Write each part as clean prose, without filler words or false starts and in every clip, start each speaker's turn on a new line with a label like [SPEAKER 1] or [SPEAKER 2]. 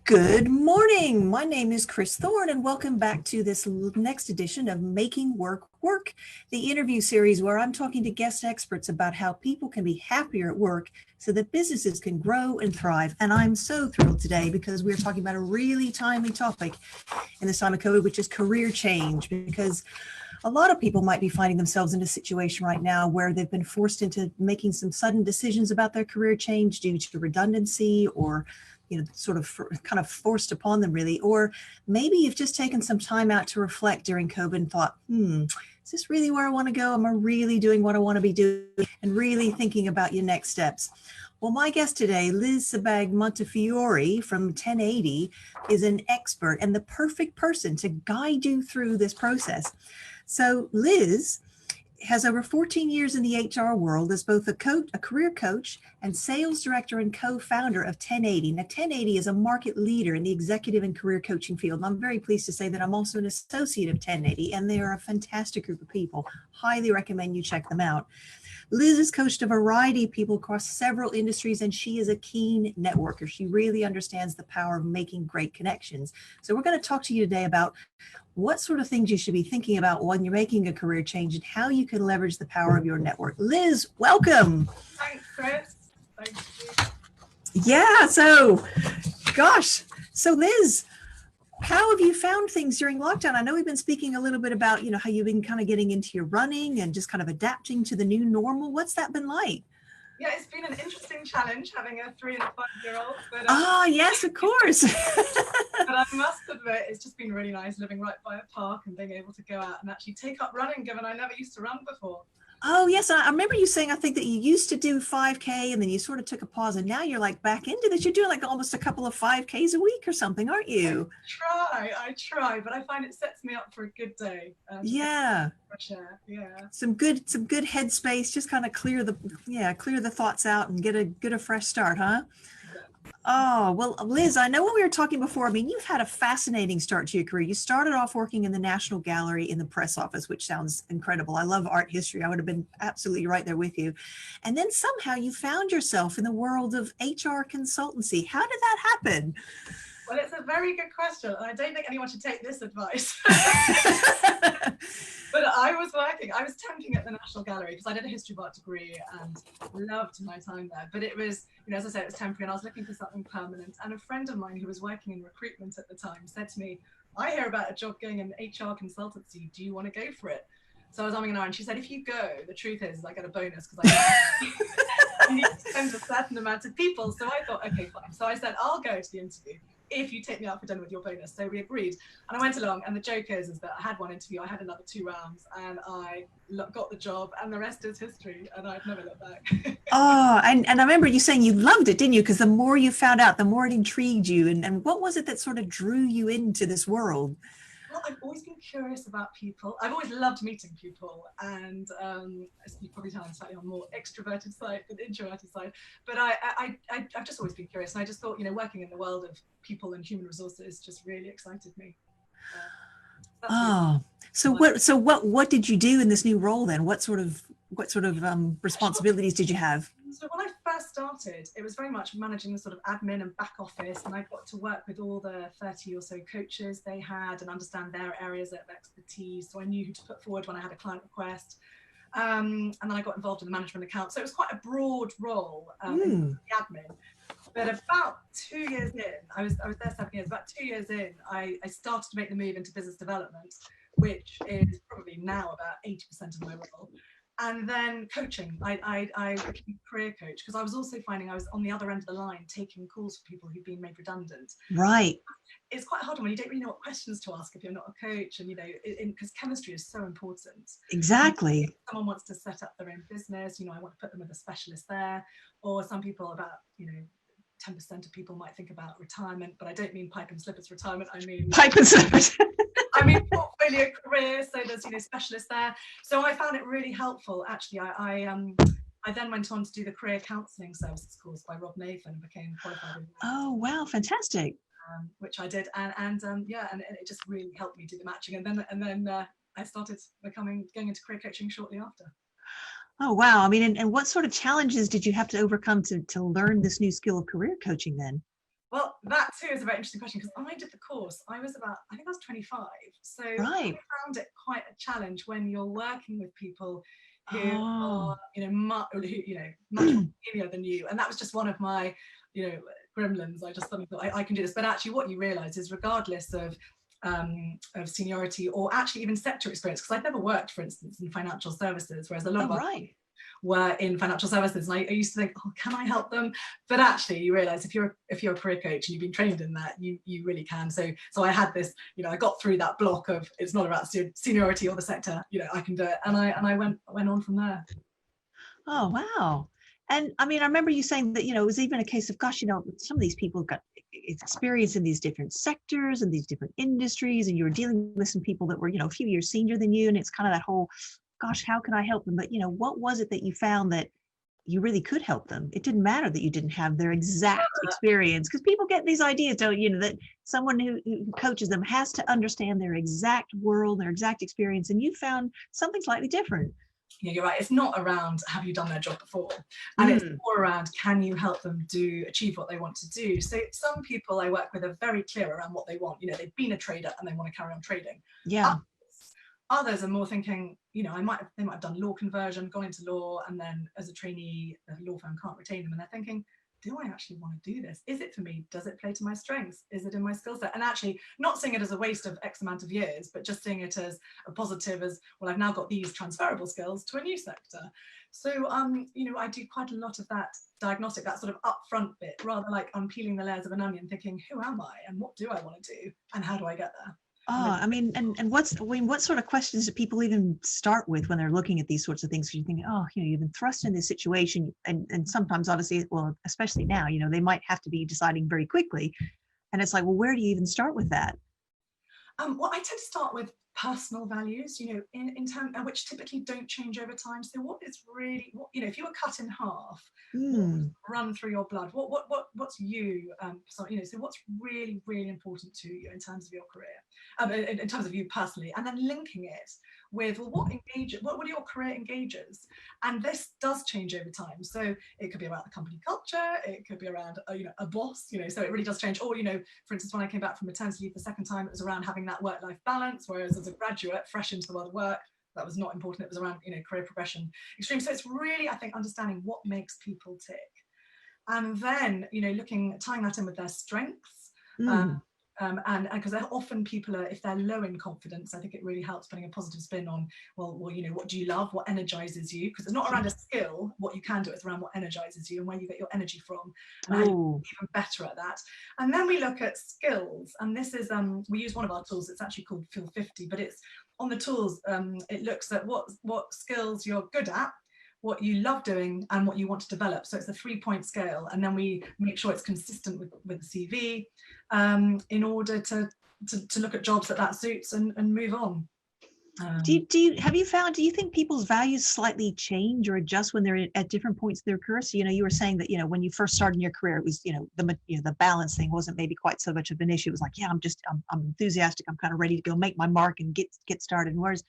[SPEAKER 1] Good morning. My name is Chris Thorne, and welcome back to this next edition of Making Work Work, the interview series where I'm talking to guest experts about how people can be happier at work so that businesses can grow and thrive. And I'm so thrilled today because we're talking about a really timely topic in this time of COVID, which is career change, because a lot of people might be finding themselves in a situation right now where they've been forced into making some sudden decisions about their career change due to redundancy or sort of kind of forced upon them really, or maybe you've just taken some time out to reflect during COVID and thought, is this really where I want to go? Am I really doing what I want to be doing? And really thinking about your next steps. Well, my guest today, Liz-Sebag Montefiore from 1080, is an expert and the perfect person to guide you through this process. So Liz has over 14 years in the HR world as both a career coach and sales director and co-founder of 1080. Now, 1080 is a market leader in the executive and career coaching field. And I'm very pleased to say that I'm also an associate of 1080, and they are a fantastic group of people. Highly recommend you check them out. Liz has coached a variety of people across several industries, and she is a keen networker. She really understands the power of making great connections. So we're going to talk to you today about what sort of things you should be thinking about when you're making a career change and how you can leverage the power of your network. Liz, welcome.
[SPEAKER 2] Thanks, Chris. Thank you.
[SPEAKER 1] Yeah, so Liz, how have you found things during lockdown? I know we've been speaking a little bit about, how you've been kind of getting into your running and just kind of adapting to the new normal. What's that been like?
[SPEAKER 2] Yeah, it's been an interesting challenge having a 3 and a 5-year-old.
[SPEAKER 1] Yes, of course.
[SPEAKER 2] But I must admit, it's just been really nice living right by a park and being able to go out and actually take up running, given I never used to run before.
[SPEAKER 1] Oh, yes. I remember you saying, I think that you used to do 5K and then you sort of took a pause and now you're like back into this. You're doing like almost a couple of 5Ks a week or something, aren't you?
[SPEAKER 2] I try, but I find it sets me up for a good day.
[SPEAKER 1] Yeah.
[SPEAKER 2] Fresh air. Yeah.
[SPEAKER 1] Some good headspace, just kind of clear the thoughts out and get a fresh start, huh? Oh, well, Liz, I know when we were talking before, I mean, you've had a fascinating start to your career. You started off working in the National Gallery in the press office, which sounds incredible. I love art history. I would have been absolutely right there with you. And then somehow you found yourself in the world of HR consultancy. How did that happen?
[SPEAKER 2] Well, it's a very good question. I don't think anyone should take this advice. But I was temping at the National Gallery because I did a history of art degree and loved my time there. But it was, as I said, it was temporary and I was looking for something permanent. And a friend of mine who was working in recruitment at the time said to me, I hear about a job going in HR consultancy. Do you want to go for it? So I was umming and ahhing, and she said, if you go, the truth is I get a bonus because I need to send a certain amount of people. So I thought, okay, fine. So I said, I'll go to the interview if you take me out for dinner with your bonus. So we agreed. And I went along, and the joke is that I had one interview, I had another 2 rounds, and I got the job, and the rest is history, and I've never looked back.
[SPEAKER 1] And I remember you saying you loved it, didn't you? Because the more you found out, the more it intrigued you. And what was it that sort of drew you into this world?
[SPEAKER 2] Well, I've always been curious about people. I've always loved meeting people, and as you probably tell, I'm slightly on more extroverted side than introverted side. But I've just always been curious, and I just thought, working in the world of people and human resources just really excited me.
[SPEAKER 1] So what did you do in this new role then? What sort of responsibilities did you have?
[SPEAKER 2] So when I first started, it was very much managing the sort of admin and back office, and I got to work with all the 30 or so coaches they had and understand their areas of expertise. So I knew who to put forward when I had a client request. And then I got involved in the management account. So it was quite a broad role in the admin. But about 2 years in, I was there 7 years, about 2 years in, I started to make the move into business development, which is probably now about 80% of my role. And then coaching, I became a career coach because I was also finding I was on the other end of the line taking calls for people who've been made redundant.
[SPEAKER 1] Right.
[SPEAKER 2] It's quite hard when you don't really know what questions to ask if you're not a coach, and because chemistry is so important.
[SPEAKER 1] Exactly.
[SPEAKER 2] If someone wants to set up their own business, I want to put them with a specialist there. Or some people, about 10% of people might think about retirement, but I don't mean pipe and slippers retirement. I mean
[SPEAKER 1] pipe and slippers.
[SPEAKER 2] I mean portfolio career. So there's specialists there. So I found it really helpful. Actually, I then went on to do the career counselling services course by Rob Nathan and became qualified.
[SPEAKER 1] Oh wow, fantastic!
[SPEAKER 2] Which I did, and it just really helped me do the matching. And then I started going into career coaching shortly after.
[SPEAKER 1] Oh, wow. I mean, and what sort of challenges did you have to overcome to learn this new skill of career coaching then?
[SPEAKER 2] Well, that too is a very interesting question, because I did the course. I think I was 25. So I
[SPEAKER 1] Right.
[SPEAKER 2] found it quite a challenge when you're working with people who
[SPEAKER 1] Oh,
[SPEAKER 2] are, much more senior than you. And that was just one of my, gremlins. I just suddenly thought I can do this. But actually what you realize is, regardless of seniority, or actually even sector experience, because I've never worked, for instance, in financial services, whereas a lot
[SPEAKER 1] oh,
[SPEAKER 2] of our
[SPEAKER 1] right.
[SPEAKER 2] were in financial services, and I used to think, oh, can I help them? But actually you realize, if you're a career coach and you've been trained in that, you really can. So I had this, I got through that block of, it's not about seniority or the sector, I can do it, and I went on from there.
[SPEAKER 1] Oh, wow. And I mean, I remember you saying that, it was even a case of, gosh, some of these people got experience in these different sectors and these different industries, and you were dealing with some people that were, a few years senior than you. And it's kind of that whole, gosh, how can I help them? But, what was it that you found that you really could help them? It didn't matter that you didn't have their exact experience, because people get these ideas, don't that someone who coaches them has to understand their exact world, their exact experience. And you found something slightly different.
[SPEAKER 2] Yeah, you're right. It's not around, have you done their job before? And it's
[SPEAKER 1] Mm.
[SPEAKER 2] more around, can you help them achieve what they want to do? So some people I work with are very clear around what they want. They've been a trader and they want to carry on trading.
[SPEAKER 1] Yeah.
[SPEAKER 2] Others are more thinking, they might have done law conversion, gone into law, and then as a trainee, the law firm can't retain them. And they're thinking, do I actually want to do this? Is it for me? Does it play to my strengths? Is it in my skill set? And actually not seeing it as a waste of X amount of years, but just seeing it as a positive, as, well, I've now got these transferable skills to a new sector. So, I do quite a lot of that diagnostic, that sort of upfront bit, rather like unpeeling the layers of an onion, thinking, who am I and what do I want to do and how do I get there?
[SPEAKER 1] Oh, I mean, and what sort of questions do people even start with when they're looking at these sorts of things? Because you're thinking, oh, you've been thrust in this situation, and sometimes, obviously, well, especially now, they might have to be deciding very quickly, and it's like, well, where do you even start with that?
[SPEAKER 2] Well, I tend to start with personal values, in terms, which typically don't change over time. So what is really, if you were cut in half, what would run through your blood? What's you? So what's really, really important to you in terms of your career, in terms of you personally, and then linking it with, well, what are your career engages? And this does change over time. So it could be about the company culture, it could be around a boss, so it really does change. Or for instance, when I came back from maternity leave the second time, it was around having that work-life balance, whereas as a graduate fresh into the world of work, that was not important. It was around career progression extreme. So it's really, I think, understanding what makes people tick, and then tying that in with their strengths. And because often people are, if they're low in confidence, I think it really helps putting a positive spin on, well, what do you love, what energizes you? Because it's not around a skill, what you can do, it's around what energizes you and where you get your energy from, and how you get even better at that. And then we look at skills, and this is we use one of our tools. It's actually called Feel 50, but it's on the tools. It looks at what skills you're good at, what you love doing, and what you want to develop. So it's a 3-point scale, and then we make sure it's consistent with the CV, in order to look at jobs that suits and move on.
[SPEAKER 1] Do you think people's values slightly change or adjust when they're at different points of their career? So, you were saying that, when you first started in your career, it was, the balance thing wasn't maybe quite so much of an issue. It was like, yeah, I'm enthusiastic. I'm kind of ready to go make my mark and get started. And whereas,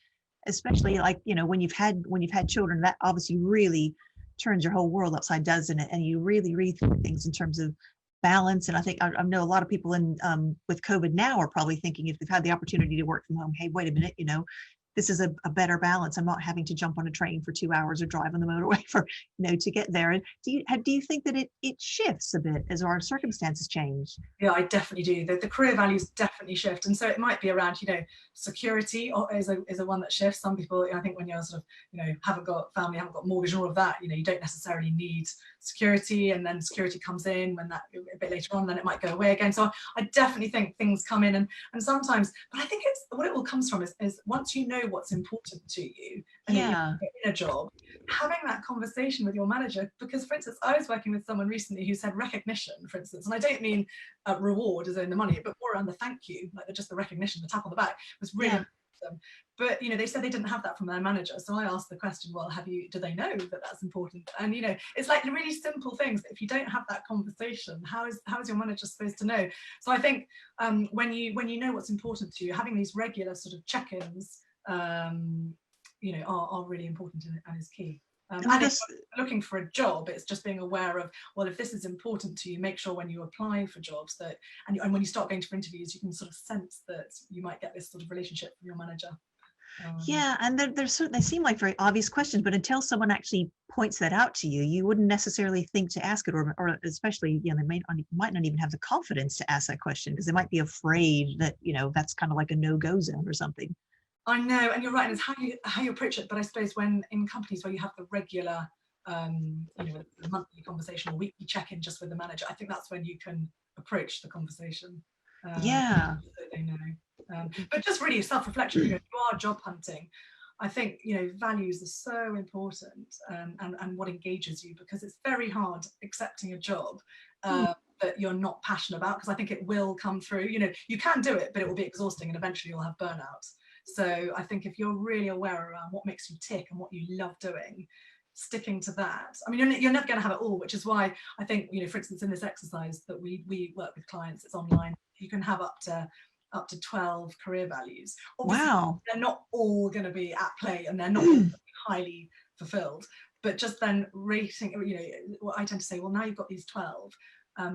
[SPEAKER 1] especially like, when you've had children, that obviously really turns your whole world upside down, doesn't it? And you really rethink things in terms of balance. And I think I know a lot of people in with COVID now are probably thinking, if they've had the opportunity to work from home, hey, wait a minute, this is a better balance. I'm not having to jump on a train for 2 hours or drive on the motorway for, to get there. And do you think that it shifts a bit as our circumstances change?
[SPEAKER 2] Yeah, I definitely do. The career values definitely shift. And so it might be around, security is a one that shifts. Some people, I think when you're sort of, haven't got family, haven't got mortgage and all of that, you don't necessarily need security. And then security comes in when that a bit later on, then it might go away again. So I definitely think things come in and sometimes, but I think it's what it all comes from is once you know what's important to you and you're in a job, having that conversation with your manager. Because, for instance, I was working with someone recently who said recognition, for instance, and I don't mean reward as in the money, but more around the thank you, like just the recognition, the tap on the back was really important to them. But they said they didn't have that from their manager. So I asked the question, well, do they know that that's important? And it's like really simple things that if you don't have that conversation, how is your manager supposed to know? So I think when you know what's important to you, having these regular sort of check-ins, are really important and is key. And if you're looking for a job, it's just being aware of, well, if this is important to you, make sure when you apply for jobs that, and when you start going for interviews, you can sort of sense that you might get this sort of relationship from your manager.
[SPEAKER 1] Yeah, and there's certain, they seem like very obvious questions, but until someone actually points that out to you, you wouldn't necessarily think to ask it, or especially, you know, they might not even have the confidence to ask that question because they might be afraid that, you know, that's kind of like a no-go zone or something.
[SPEAKER 2] I know, and you're right, and it's how you approach it. But I suppose when in companies where you have the regular, you know, the monthly conversation or weekly check-in just with the manager, I think that's when you can approach the conversation.
[SPEAKER 1] Yeah.
[SPEAKER 2] So they know. But just really self-reflection. You know, if you are job hunting, I think, you know, values are so important, and what engages you, because it's very hard accepting a job that you're not passionate about, because I think it will come through. You know, you can do it, but it will be exhausting, and eventually you'll have burnout. So I think if you're really aware around what makes you tick and what you love doing, sticking to that. I mean, you're never going to have it all, which is why I think, you know, for instance, in this exercise that we work with clients, it's online. You can have up to 12 career values. Obviously,
[SPEAKER 1] wow.
[SPEAKER 2] They're not all going to be at play, and they're not all highly fulfilled. But just then rating, you know, what I tend to say, well, now you've got these 12.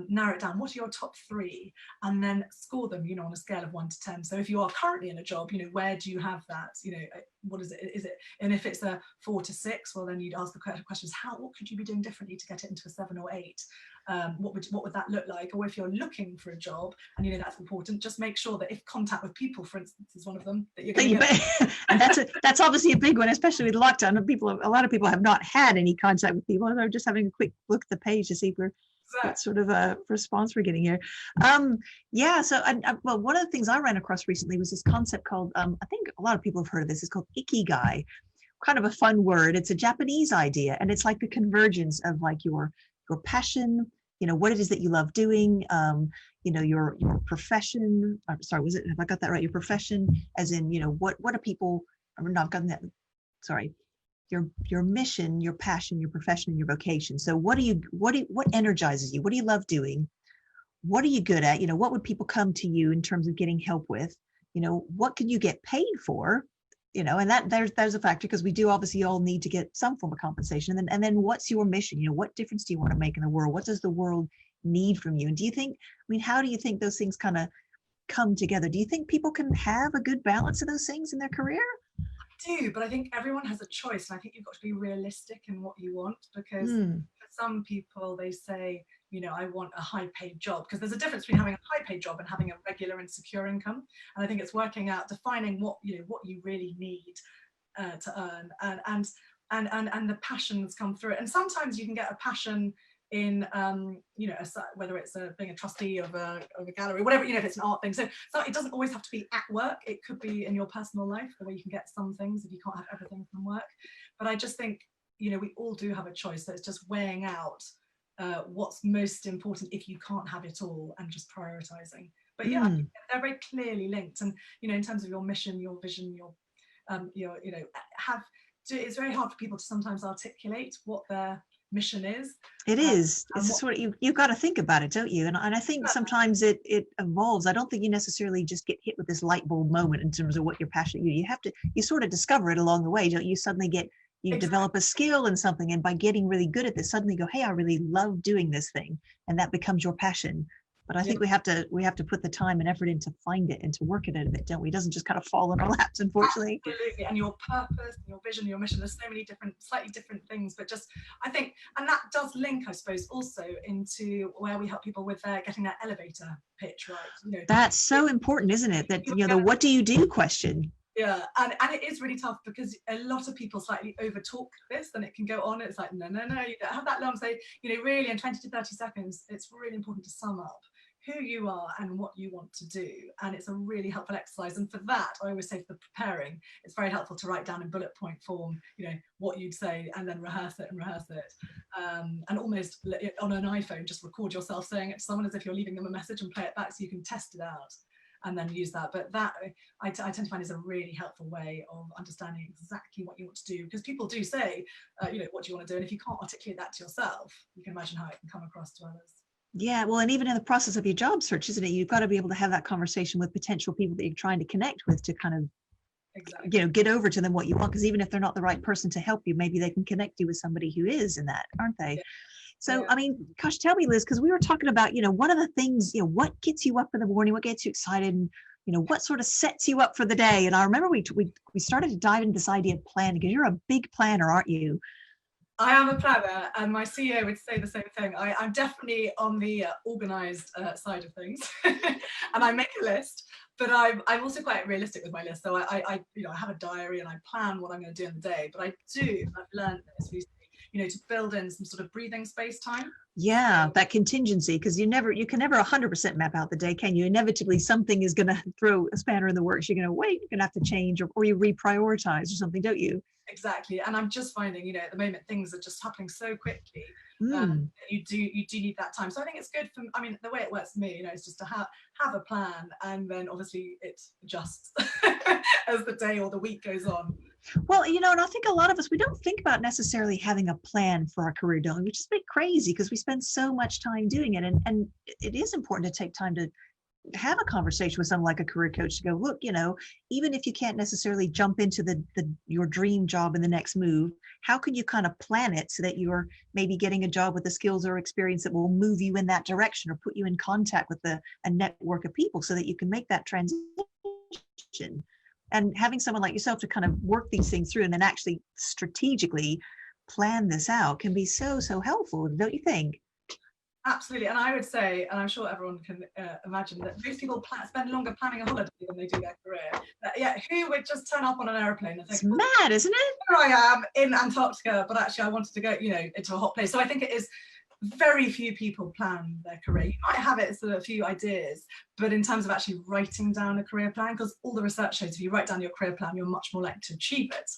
[SPEAKER 2] Narrow it down. What are your top 3? And then score them, you know, on a scale of 1 to 10. So if you are currently in a job, you know, where do you have that? You know, what is it? Is it? And if it's a 4 to 6, well, then you'd ask the questions: what could you be doing differently to get it into a 7 or 8? What would that look like? Or if you're looking for a job, and you know that's important, just make sure that if contact with people, for instance, is one of them, that you're going to get.
[SPEAKER 1] And that's obviously a big one, especially with lockdown. A lot of people have not had any contact with people. They're just having a quick look at the page to see if what sort of a response we're getting here. Yeah, so well, one of the things I ran across recently was this concept called, I think a lot of people have heard of this, it's called ikigai. Kind of a fun word. It's a Japanese idea, and it's like the convergence of like your passion, you know, what it is that you love doing, you know, your profession. Sorry, have I got that right? Your profession, as in, you know, what do people, no, I've gotten that, sorry. Your mission, your passion, your profession, and your vocation. So what energizes you? What do you love doing? What are you good at? You know, what would people come to you in terms of getting help with? You know, what can you get paid for? You know, and that there's a factor, because we do obviously all need to get some form of compensation. And then what's your mission? You know, what difference do you want to make in the world? What does the world need from you? And do you think, I mean, how do you think those things kind of come together? Do you think people can have a good balance of those things in their career?
[SPEAKER 2] Do, but I think everyone has a choice, and I think you've got to be realistic in what you want, because for some people they say, you know, I want a high paid job, because there's a difference between having a high paid job and having a regular and secure income. And I think it's working out, defining what you really need to earn, and the passions come through it. And sometimes you can get a passion in you know, whether it's being a trustee of a gallery, whatever, you know, if it's an art thing. So it doesn't always have to be at work. It could be in your personal life, the way you can get some things if you can't have everything from work. But I just think, you know, we all do have a choice. So it's just weighing out what's most important if you can't have it all, and just prioritizing. But yeah, they're very clearly linked. And you know, in terms of your mission, your vision, your you know, it's very hard for people to sometimes articulate what their mission is.
[SPEAKER 1] It is. It's just what you've got to think about it, don't you? And I think sometimes it evolves. I don't think you necessarily just get hit with this light bulb moment in terms of what you're passionate. You sort of discover it along the way. Don't you? Suddenly develop a skill in something, and by getting really good at this, suddenly go, hey, I really love doing this thing, and that becomes your passion. But I think we have to put the time and effort in to find it and to work at it a bit, don't we? It doesn't just kind of fall in our laps, unfortunately.
[SPEAKER 2] Absolutely. And your purpose, your vision, your mission, there's so many slightly different things, but just, I think, and that does link, I suppose, also into where we help people with getting that elevator pitch right. You know,
[SPEAKER 1] that's so important, isn't it? That, you know, the what do you do question.
[SPEAKER 2] Yeah, and it is really tough, because a lot of people slightly overtalk this, and it can go on. It's like, no, you don't have that long. So, you know, really in 20 to 30 seconds, it's really important to sum up who you are and what you want to do. And it's a really helpful exercise. And for that, I always say, for preparing, it's very helpful to write down in bullet point form, you know, what you'd say, and then rehearse it. And almost on an iPhone, just record yourself saying it to someone as if you're leaving them a message, and play it back so you can test it out and then use that. But that I tend to find is a really helpful way of understanding exactly what you want to do, because people do say, you know, what do you want to do? And if you can't articulate that to yourself, you can imagine how it can come across to others.
[SPEAKER 1] Yeah, well, and even in the process of your job search, isn't it? You've got to be able to have that conversation with potential people that you're trying to connect with, to kind of
[SPEAKER 2] Exactly.
[SPEAKER 1] get over to them what you want, because even if they're not the right person to help you, maybe they can connect you with somebody who is in that, aren't they?
[SPEAKER 2] Yeah.
[SPEAKER 1] So,
[SPEAKER 2] Yeah.
[SPEAKER 1] I mean, gosh, tell me, Liz, because we were talking about, one of the things, what gets you up in the morning, what gets you excited, and, what sort of sets you up for the day. And I remember we started to dive into this idea of planning, because you're a big planner, aren't you?
[SPEAKER 2] I am a planner, and my CEO would say the same thing. I'm definitely on the organized side of things, and I make a list. But I'm also quite realistic with my list. So I have a diary and I plan what I'm going to do in the day. But I've learned this recently, to build in some sort of breathing space time.
[SPEAKER 1] Yeah,
[SPEAKER 2] So,
[SPEAKER 1] that contingency, because you can never 100% map out the day, can you? Inevitably, something is going to throw a spanner in the works. You're going to wait, you're going to have to change, or you reprioritize or something, don't you?
[SPEAKER 2] exactly. And I'm just finding, at the moment, things are just happening so quickly.
[SPEAKER 1] Mm.
[SPEAKER 2] You do need that time. So I think it's good for, the way it works for me, is just to have a plan, and then obviously it adjusts as the day or the week goes on.
[SPEAKER 1] Well, and I think a lot of us, we don't think about necessarily having a plan for our career, don't we? Which is a bit crazy, because we spend so much time doing it. And it is important to take time to have a conversation with someone like a career coach to go, look, even if you can't necessarily jump into your dream job in the next move, how can you kind of plan it so that you're maybe getting a job with the skills or experience that will move you in that direction, or put you in contact with a network of people so that you can make that transition. And having someone like yourself to kind of work these things through and then actually strategically plan this out can be so, so helpful, don't you think?
[SPEAKER 2] Absolutely. And I would say, and I'm sure everyone can imagine, that most people spend longer planning a holiday than they do their career. Who would just turn up on an airplane and think,
[SPEAKER 1] it's mad, isn't it?
[SPEAKER 2] Here I am in Antarctica, but actually I wanted to go, into a hot place. So I think it is very few people plan their career. You might have it sort of a few ideas, but in terms of actually writing down a career plan, because all the research shows if you write down your career plan, you're much more likely to achieve it.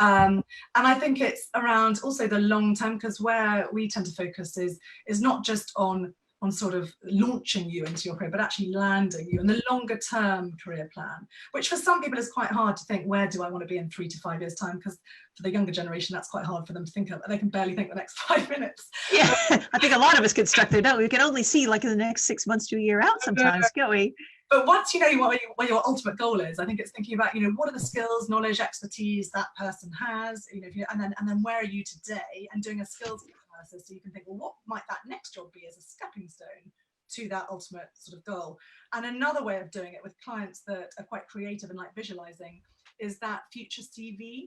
[SPEAKER 2] And I think it's around also the long term, because where we tend to focus is not just on sort of launching you into your career, but actually landing you, and the longer term career plan, which for some people is quite hard to think, where do I want to be in 3 to 5 years time? Because for the younger generation, that's quite hard for them to think of. They can barely think the next 5 minutes.
[SPEAKER 1] Yeah, I think a lot of us get stuck there, don't we? We can only see like in the next 6 months to a year out sometimes, can't we?
[SPEAKER 2] But once you know what your ultimate goal is, I think it's thinking about, what are the skills, knowledge, expertise that person has, and then where are you today, and doing a skills analysis so you can think, well, what might that next job be as a stepping stone to that ultimate sort of goal. And another way of doing it with clients that are quite creative and like visualizing is that future CV.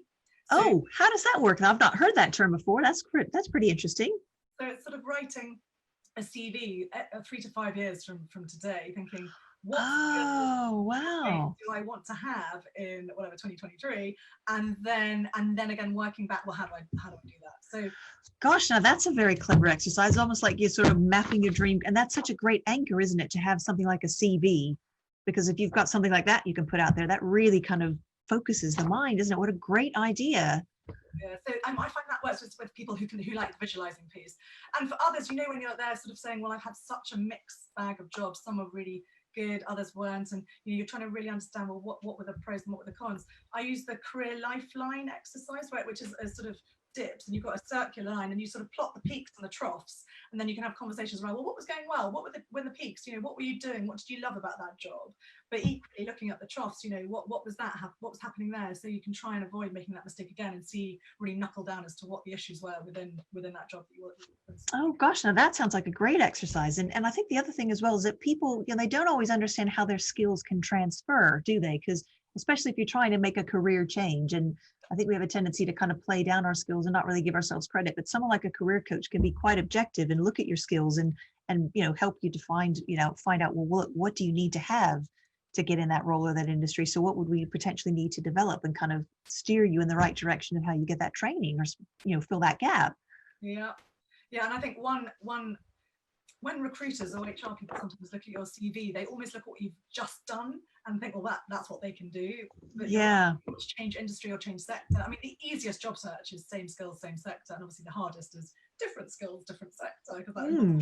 [SPEAKER 1] So, how does that work? I've not heard that term before. That's pretty interesting.
[SPEAKER 2] So it's sort of writing a CV 3 to 5 years from today, thinking, what
[SPEAKER 1] wow,
[SPEAKER 2] do I want to have in whatever 2023, and then again working back, well, how do I do that? So
[SPEAKER 1] gosh, now that's a very clever exercise, almost like you're sort of mapping your dream. And that's such a great anchor, isn't it, to have something like a CV? Because if you've got something like that you can put out there, that really kind of focuses the mind, isn't it? What a great idea.
[SPEAKER 2] Yeah, so I find that works with people who like the visualizing piece. And for others, when you're there sort of saying, well, I've had such a mixed bag of jobs, some were really good, others weren't, and you're trying to really understand, well, what were the pros and what were the cons. I use the career lifeline exercise, which is a sort of dips, and you've got a circular line, and you sort of plot the peaks and the troughs, and then you can have conversations around, well, what was going well, what were the peaks, what were you doing, what did you love about that job? But equally looking at the troughs, what was happening there, so you can try and avoid making that mistake again, and really knuckle down as to what the issues were within that job that you were.
[SPEAKER 1] Oh gosh, now that sounds like a great exercise. And I think the other thing as well is that people, they don't always understand how their skills can transfer, do they? Because especially if you're trying to make a career change, and I think we have a tendency to kind of play down our skills and not really give ourselves credit. But someone like a career coach can be quite objective and look at your skills and help you to find out, well, what do you need to have to get in that role or that industry? So what would we potentially need to develop, and kind of steer you in the right direction of how you get that training, or fill that gap.
[SPEAKER 2] Yeah, and I think when recruiters or HR people sometimes look at your CV, they almost look at what you've just done and think, well, that's what they can do. But
[SPEAKER 1] yeah,
[SPEAKER 2] change industry or change sector. I mean, the easiest job search is same skills, same sector, and obviously the hardest is different skills, different sector. Because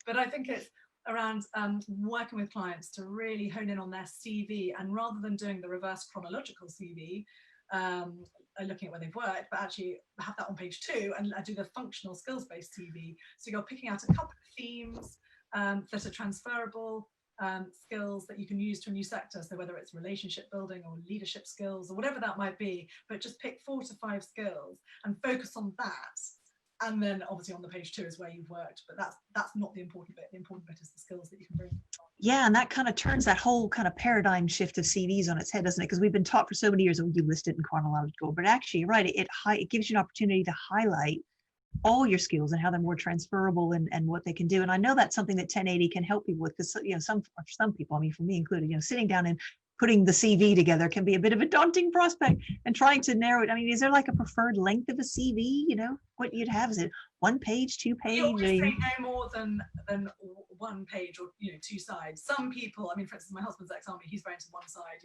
[SPEAKER 2] but I think it's around working with clients to really hone in on their CV, and rather than doing the reverse chronological CV, looking at where they've worked, but actually have that on page 2 and do the functional skills-based CV. So you're picking out a couple of themes that are transferable, skills that you can use to a new sector. So whether it's relationship building or leadership skills or whatever that might be, but just pick 4 to 5 skills and focus on that. And then obviously on the page 2 is where you've worked, but that's not the important bit. The important bit is the skills that you can bring.
[SPEAKER 1] Yeah, and that kind of turns that whole kind of paradigm shift of CVs on its head, doesn't it? Because we've been taught for so many years, oh, you list it in chronological, but actually, you're right, it gives you an opportunity to highlight all your skills and how they're more transferable and what they can do. And I know that's something that 1080 can help people with, because some people, I mean, for me included, sitting down and putting the CV together can be a bit of a daunting prospect, and trying to narrow it. I mean, is there like a preferred length of a CV? What you'd have, is it 1 page, 2 page?
[SPEAKER 2] You always say no more than 1 page or 2 sides. Some people, I mean, for instance, my husband's ex-army, he's very into one side.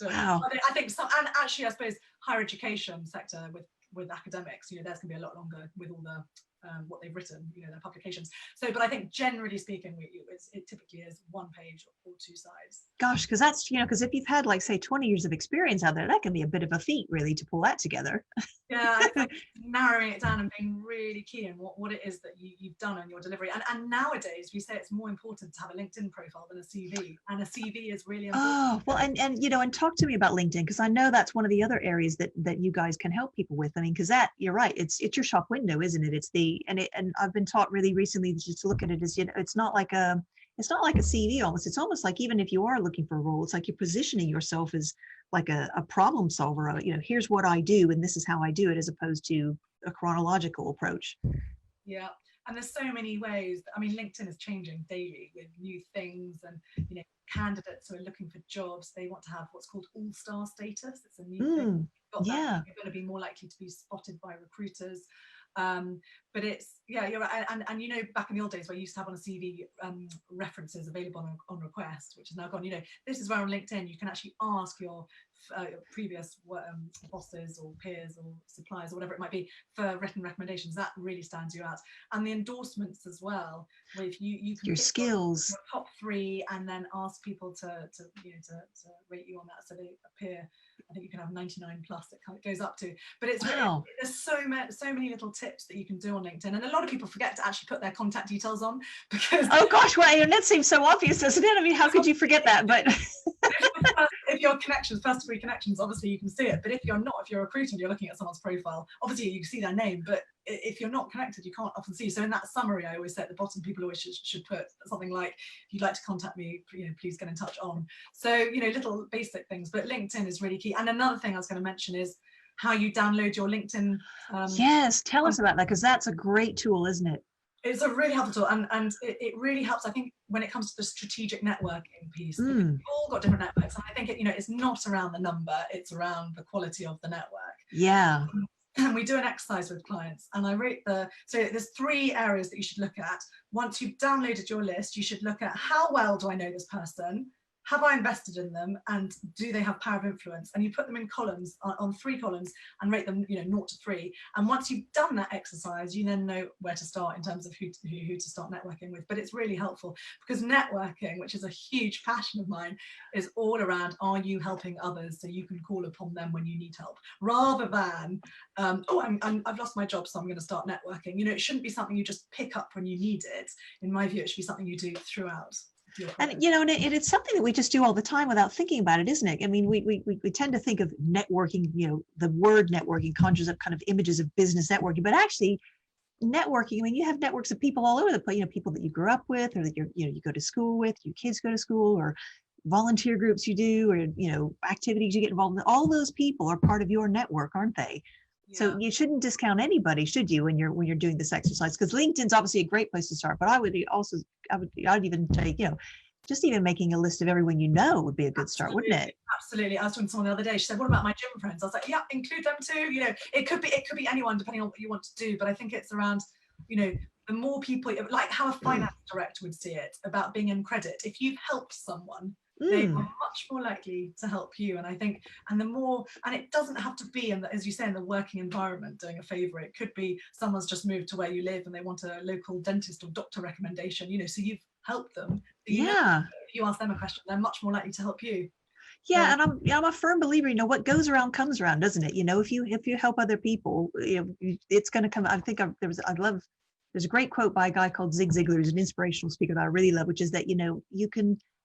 [SPEAKER 1] Wow.
[SPEAKER 2] I think some, and actually, I suppose higher education sector with academics, there's going to be a lot longer with all the what they've written, their publications. So, but I think generally speaking, it typically is 1 page or 2 sides.
[SPEAKER 1] Gosh, because that's, because if you've had, like, say, 20 years of experience out there, that can be a bit of a feat, really, to pull that together.
[SPEAKER 2] Yeah, I think narrowing it down and being really key in what it is that you've done on your delivery. And nowadays, we say it's more important to have a LinkedIn profile than a CV. And a CV is really important.
[SPEAKER 1] Oh, well, and talk to me about LinkedIn, because I know that's one of the other areas that you guys can help people with. I mean, because you're right, it's your shop window, isn't it? And I've been taught really recently just to look at it as, it's not like a CV almost. It's almost like, even if you are looking for a role, it's like you're positioning yourself as like a problem solver. Here's what I do and this is how I do it, as opposed to a chronological approach.
[SPEAKER 2] Yeah. And there's so many ways. I mean, LinkedIn is changing daily with new things, and candidates who are looking for jobs, they want to have what's called all-star status. It's a new thing.
[SPEAKER 1] Yeah.
[SPEAKER 2] You're going to be more likely to be spotted by recruiters. But it's, you're right. And back in the old days where you used to have on a CV references available on request, which is now gone. This is where on LinkedIn you can actually ask your previous bosses or peers or suppliers or whatever it might be for written recommendations. That really stands you out. And the endorsements as well, where if you can
[SPEAKER 1] your
[SPEAKER 2] pick
[SPEAKER 1] skills,
[SPEAKER 2] your top 3, and then ask people to rate you on that, so they appear. I think you can have 99 plus. It kind of goes up to, but it's
[SPEAKER 1] wow.
[SPEAKER 2] There's so many little tips that you can do on LinkedIn, and a lot of people forget to actually put their contact details on, because
[SPEAKER 1] oh gosh, well, that seems so obvious, doesn't it? I mean, how could you forget that? But
[SPEAKER 2] if you're first degree connections, obviously you can see it. But if you're not, if you're a recruiter and you're looking at someone's profile, obviously you can see their name, but if you're not connected, you can't often see. So in that summary, I always say at the bottom, people always should put something like, if you'd like to contact me, please get in touch on. So, little basic things, but LinkedIn is really key. And another thing I was going to mention is how you download your LinkedIn.
[SPEAKER 1] Yes, tell us about that, because that's a great tool, isn't it?
[SPEAKER 2] It's a really helpful tool, and it really helps, I think, when it comes to the strategic networking piece. We've all got different networks, and I think it's not around the number, it's around the quality of the network.
[SPEAKER 1] Yeah.
[SPEAKER 2] And we do an exercise with clients, and I rate so there's 3 areas that you should look at. Once you've downloaded your list, you should look at, how well do I know this person? Have I invested in them, and do they have power of influence? And you put them in columns, on 3 columns, and rate them 0 to 3. And once you've done that exercise, you then know where to start in terms of who to start networking with. But it's really helpful, because networking, which is a huge passion of mine, is all around, are you helping others so you can call upon them when you need help, rather than I've lost my job, so I'm going to start networking. It shouldn't be something you just pick up when you need it. In my view, it should be something you do throughout.
[SPEAKER 1] And it's something that we just do all the time without thinking about it, isn't it? I mean, we tend to think of networking, the word networking conjures up kind of images of business networking, but actually networking, I mean, you have networks of people all over the place, people that you grew up with, or that you go to school with, your kids go to school, or volunteer groups you do, or activities you get involved in. All those people are part of your network, aren't they? So you shouldn't discount anybody, should you, when you're doing this exercise? Because LinkedIn's obviously a great place to start. But I'd even take, just even making a list of everyone would be a good start, wouldn't it?
[SPEAKER 2] Absolutely. I was talking to someone the other day. She said, "What about my gym friends?" I was like, "Yeah, include them too." It could be anyone depending on what you want to do. But I think it's around, the more people, like how a finance director would see it, about being in credit. If you've helped someone, they are much more likely to help you. And I think, and it doesn't have to be as you say, in the working environment, doing a favor. It could be someone's just moved to where you live and they want a local dentist or doctor recommendation, so you've helped them. If you ask them a question, they're much more likely to help you.
[SPEAKER 1] Yeah, and I'm a firm believer, what goes around comes around, doesn't it? If you help other people, it's going to come. I think there's a great quote by a guy called Zig Ziglar, who's an inspirational speaker that I really love, which is that,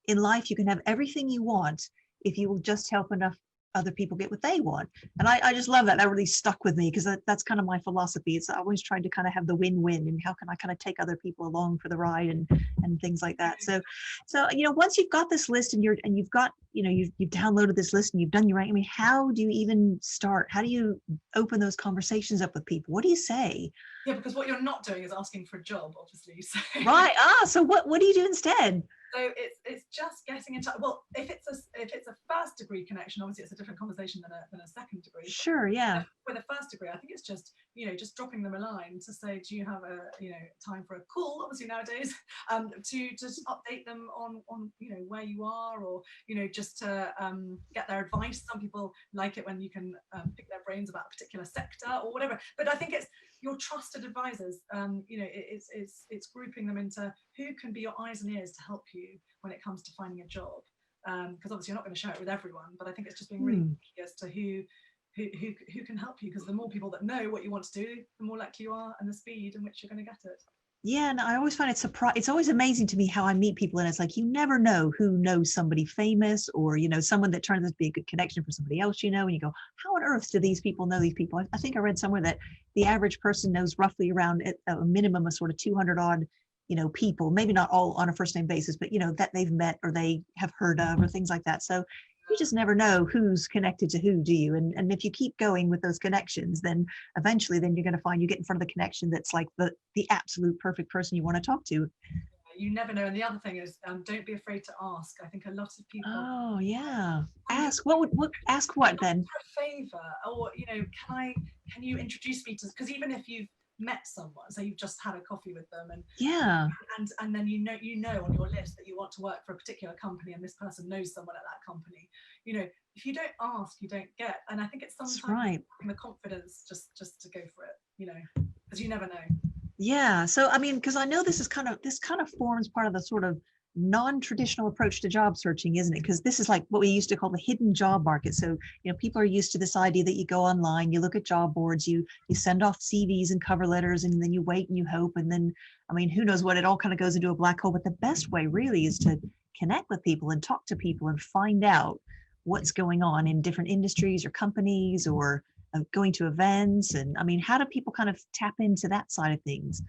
[SPEAKER 1] in life you can have everything you want if you will just help enough other people get what they want. And I just love that. That really stuck with me because that's kind of my philosophy. It's always trying to kind of have the win-win, and how can I kind of take other people along for the ride and things like that. So once you've got this list and you've got, you've downloaded this list and you've done your ranking, I mean, how do you even start? How do you open those conversations up with people? What do you say?
[SPEAKER 2] Yeah, because what you're not doing is asking for a job, obviously. So.
[SPEAKER 1] Right. So what do you do instead?
[SPEAKER 2] So it's just getting in touch. Well, if it's a first degree connection, obviously it's a different conversation than a second degree.
[SPEAKER 1] Sure, yeah.
[SPEAKER 2] With a first degree, I think it's just just dropping them a line to say, do you have a time for a call? Obviously nowadays, to just update them on where you are, or just to get their advice. Some people like it when you can pick their brains about a particular sector or whatever. But I think it's your trusted advisors. It's grouping them into who can be your eyes and ears to help you when it comes to finding a job, because obviously you're not going to share it with everyone, but I think it's just being really key as to who can help you, because the more people that know what you want to do, the more likely you are, and the speed in which you're going to get it.
[SPEAKER 1] Yeah, and I always find it's always amazing to me how I meet people, and it's like you never know who knows somebody famous, or someone that turns out to be a good connection for somebody else, and you go, how on earth do these people know these people? I think I read somewhere that the average person knows roughly around a minimum of sort of 200 odd people, maybe not all on a first name basis, but that they've met or they have heard of or things like that. So you just never know who's connected to who, do you? And if you keep going with those connections, then eventually you're going to find you get in front of the connection that's like the absolute perfect person you want to talk to.
[SPEAKER 2] You never know. And the other thing is, don't be afraid to ask. I think a lot of people.
[SPEAKER 1] Oh yeah. Ask ask what then?
[SPEAKER 2] For a favor, or can you introduce me to? Because even if you've met someone, so you've just had a coffee with them, and and then you know on your list that you want to work for a particular company, and this person knows someone at that company. If you don't ask, you don't get. And I think it's sometimes having the confidence just to go for it, because you never know.
[SPEAKER 1] Yeah. So I mean, because I know this kind of forms part of the sort of non-traditional approach to job searching, isn't it? Because this is like what we used to call the hidden job market. So people are used to this idea that you go online, you look at job boards, you send off CVs and cover letters, and then you wait and you hope, and then I mean, who knows what, it all kind of goes into a black hole. But the best way really is to connect with people and talk to people and find out what's going on in different industries or companies, or going to events. And I mean, how do people kind of tap into that side of things?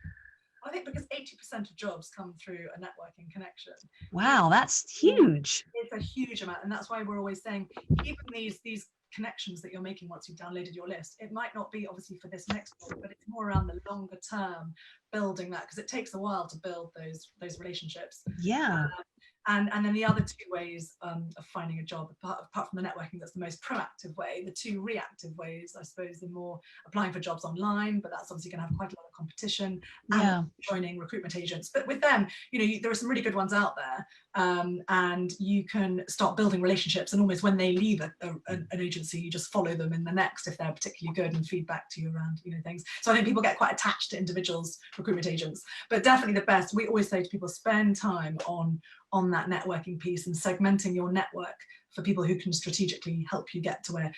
[SPEAKER 2] I think because 80% of jobs come through a networking connection.
[SPEAKER 1] Wow, that's huge.
[SPEAKER 2] It's a huge amount, and that's why we're always saying, even these connections that you're making once you've downloaded your list, it might not be obviously for this next one, but it's more around the longer term building that, because it takes a while to build those relationships.
[SPEAKER 1] Yeah.
[SPEAKER 2] And then the other two ways of finding a job, apart from the networking, that's the most proactive way. The two reactive ways, I suppose, the more applying for jobs online, but that's obviously going to have quite a lot of competition, and joining recruitment agents. But with them, there are some really good ones out there, and you can start building relationships. And almost when they leave an agency, you just follow them in the next if they're particularly good, and feedback to you around things. So I think people get quite attached to individuals, recruitment agents. But definitely the best, we always say to people, spend time on that networking piece and segmenting your network for people who can strategically help you get to where,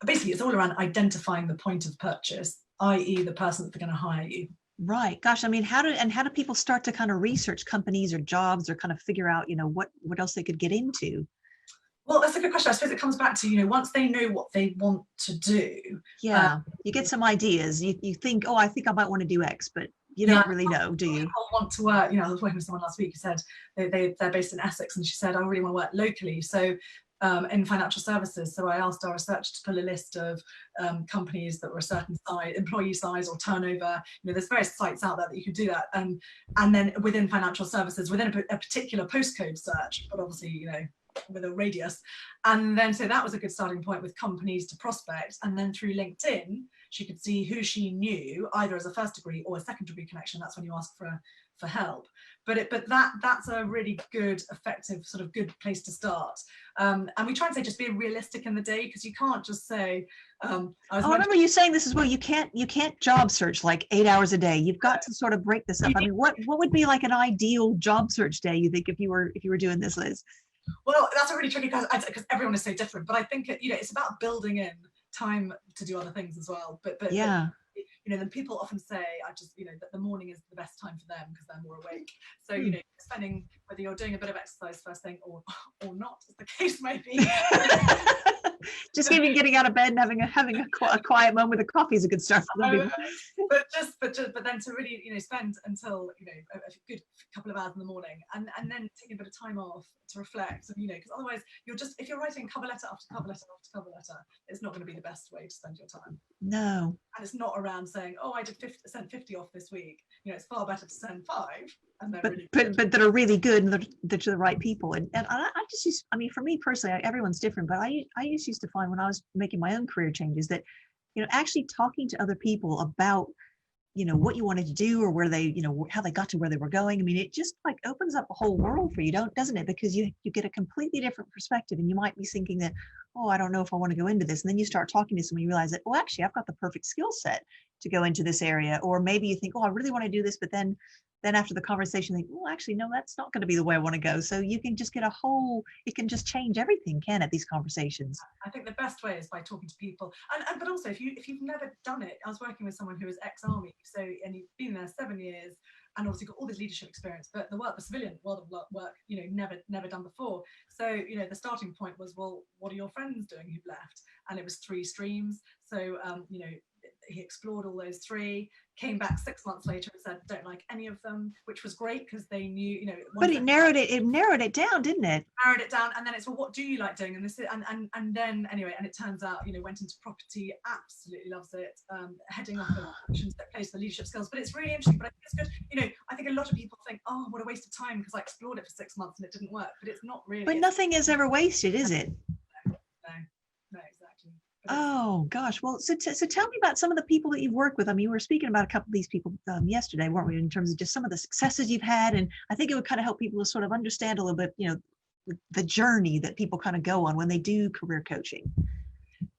[SPEAKER 2] basically it's all around identifying the point of purchase, i.e. the person that's going to hire you.
[SPEAKER 1] Right. Gosh, I mean, how do people start to kind of research companies or jobs, or kind of figure out, what else they could get into?
[SPEAKER 2] Well, that's a good question. I suppose it comes back to, once they know what they want to do.
[SPEAKER 1] Yeah, you get some ideas. You think, oh, I think I might want to do X, but you don't really know, do you?
[SPEAKER 2] People want to work. I was working with someone last week who said they're based in Essex, and she said, I really want to work locally. So in financial services. So I asked our researcher to pull a list of companies that were a certain size, employee size or turnover. There's various sites out there that you could do that. And then within financial services, within a particular postcode search, but obviously, with a radius. And then so that was a good starting point with companies to prospect. And then through LinkedIn, she could see who she knew, either as a first degree or a second degree connection. That's when you ask for help. But that's a really good, effective, sort of good place to start. And we try and say just be realistic in the day, because you can't just say. I remember
[SPEAKER 1] you saying this as well. You can't job search like 8 hours a day. You've got to sort of break this up. I mean, what would be like an ideal job search day, you think, if you were doing this, Liz?
[SPEAKER 2] Well, that's a really tricky question, because everyone is so different. But I think it's about building in time to do other things as well. But
[SPEAKER 1] yeah.
[SPEAKER 2] then people often say, that the morning is the best time for them because they're more awake. So, spending, whether you're doing a bit of exercise first thing or not, as the case may be.
[SPEAKER 1] Just even getting out of bed and having a quiet moment with a coffee is a good start for some people.
[SPEAKER 2] But then to really spend until a good couple of hours in the morning, and then taking a bit of time off to reflect, because otherwise if you're writing cover letter after cover letter after cover letter, it's not going to be the best way to spend your time.
[SPEAKER 1] No.
[SPEAKER 2] And it's not around saying, I sent 50 off this week. It's far better to send 5 and they're really good.
[SPEAKER 1] But that are really good and they're to the right people. And I just used, for me personally, everyone's different, but I just used to find when I was making my own career changes that, actually talking to other people about, what you wanted to do or where they, how they got to where they were going. It just like opens up a whole world for you, doesn't it? Because you get a completely different perspective, and you might be thinking that, I don't know if I want to go into this. And then you start talking to someone, you realize that, actually, I've got the perfect skill set to go into this area. Or maybe you think, I really want to do this, but then after the conversation, think, actually, no, that's not going to be the way I want to go. So you can just get it can just change everything, can it, these conversations?
[SPEAKER 2] I think the best way is by talking to people. But also, if you've never done it, I was working with someone who was ex-army, and he'd been there 7 years, and obviously got all this leadership experience, but the civilian world of work, never done before. So, the starting point was, well, what are your friends doing who've left? And it was 3 streams. So, he explored all those 3, came back 6 months later and said, don't like any of them, which was great because they knew,
[SPEAKER 1] but it narrowed it down, didn't it?
[SPEAKER 2] Narrowed it down. And then it's, well, what do you like doing? And this is, and then anyway, and it turns out, went into property, absolutely loves it, heading off the functions that plays the leadership skills. But it's really interesting. But I think it's good. I think a lot of people think, what a waste of time because I explored it for 6 months and it didn't work. But it's not really.
[SPEAKER 1] But nothing is ever wasted, is it?
[SPEAKER 2] No, exactly.
[SPEAKER 1] Oh gosh. Well, so tell me about some of the people that you've worked with. We were speaking about a couple of these people yesterday, weren't we, in terms of just some of the successes you've had. And I think it would kind of help people to sort of understand a little bit, the journey that people kind of go on when they do career coaching.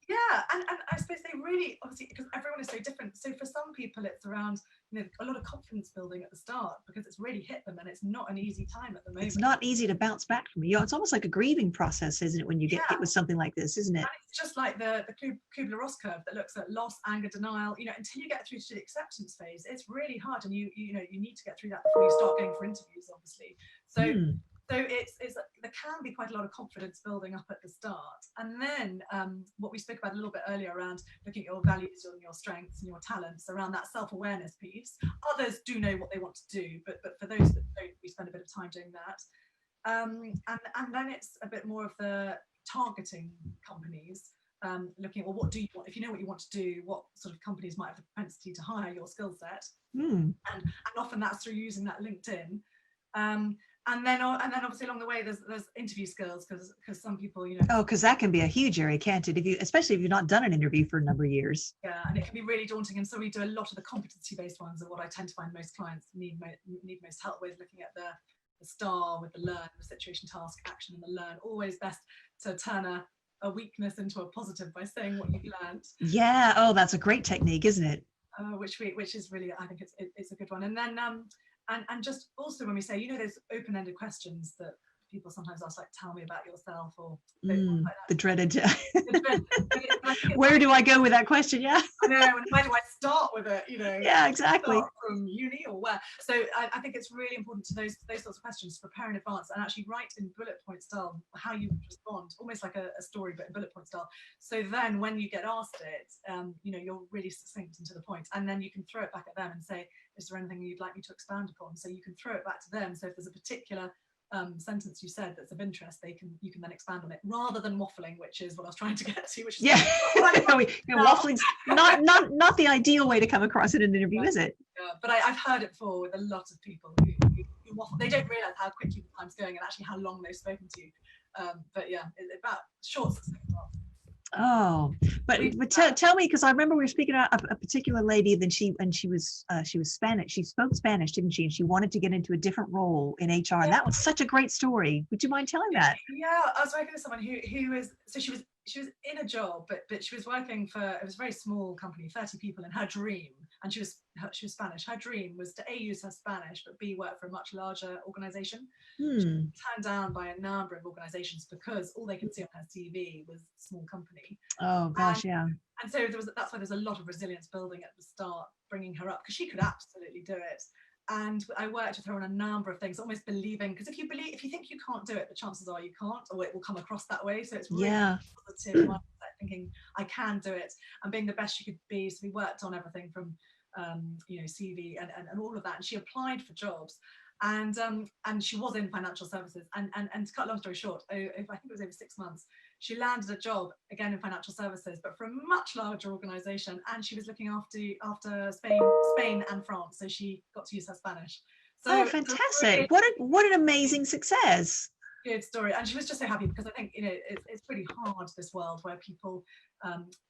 [SPEAKER 2] Yeah, and I suppose they really, obviously, because everyone is so different. So for some people, it's around, a lot of confidence building at the start because it's really hit them and it's not an easy time at the moment.
[SPEAKER 1] It's not easy to bounce back from. It's almost like a grieving process, isn't it, when you get hit with something like this, isn't it?
[SPEAKER 2] And it's just like the Kubler-Ross curve that looks at loss, anger, denial, until you get through to the acceptance phase, it's really hard. And you need to get through that before you start going for interviews, obviously. So there can be quite a lot of confidence building up at the start. And then what we spoke about a little bit earlier around looking at your values and your strengths and your talents, around that self-awareness piece. Others do know what they want to do, but for those that don't, we spend a bit of time doing that. And then it's a bit more of the targeting companies, looking at, well, what do you want? If you know what you want to do, what sort of companies might have the propensity to hire your skill set? And often that's through using that LinkedIn. And then obviously along the way there's interview skills because some people
[SPEAKER 1] because that can be a huge area, can't it, especially if you've not done an interview for a number of years.
[SPEAKER 2] Yeah, and it can be really daunting, and so we do a lot of the competency based ones, and what I tend to find most clients need most help with, looking at the STAR with the learn, the situation, task, action, and the learn. Always best to turn a weakness into a positive by saying what you've learned.
[SPEAKER 1] Yeah, that's a great technique, isn't it?
[SPEAKER 2] Which is really, I think it's a good one. And then and just also when we say, those open-ended questions that people sometimes ask, like, tell me about yourself, or like
[SPEAKER 1] the dreaded where do I go with that question? Yeah,
[SPEAKER 2] I know, and where do I start with it?
[SPEAKER 1] Yeah, exactly.
[SPEAKER 2] From uni or where? So I think it's really important to those sorts of questions to prepare in advance and actually write in bullet point style how you respond, almost like a story but in bullet point style. So then when you get asked it, you're really succinct and to the point, and then you can throw it back at them and say, is there anything you'd like me to expand upon? So you can throw it back to them. So if there's a particular sentence you said that's of interest, you can then expand on it rather than waffling, which is what I was trying to get to. Which is
[SPEAKER 1] waffling's not the ideal way to come across in an interview, is it?
[SPEAKER 2] Yeah, but I've heard it before with a lot of people who waffle. They don't realise how quickly the time's going and actually how long they've spoken to you. But yeah, it's about short, succinct.
[SPEAKER 1] Oh, but tell me, because I remember we were speaking about a particular lady, then she was Spanish. She spoke Spanish, didn't she? And she wanted to get into a different role in HR. Yeah. And that was such a great story. Would you mind telling that?
[SPEAKER 2] Yeah, I was working with someone who was, so she was in a job, but she was working for, it was a very small company, 30 people, in her dream and she was Spanish. Her dream was to A, use her Spanish, but B, work for a much larger organization. She was turned down by a number of organizations because all they could see on her CV was small company.
[SPEAKER 1] Oh gosh, yeah.
[SPEAKER 2] And so that's why there's a lot of resilience building at the start, bringing her up, because she could absolutely do it. And I worked with her on a number of things, almost believing, because if you think you can't do it, the chances are you can't, or it will come across that way. So it's really positive mindset, thinking I can do it, and being the best she could be. So we worked on everything from CV and all of that. And she applied for jobs, and she was in financial services. And to cut a long story short, I think it was over 6 months, she landed a job again in financial services, but for a much larger organization, and she was looking after Spain and France, so she got to use her Spanish. So
[SPEAKER 1] fantastic. What an amazing success.
[SPEAKER 2] Good story. And she was just so happy, because I think it's pretty hard, this world where people,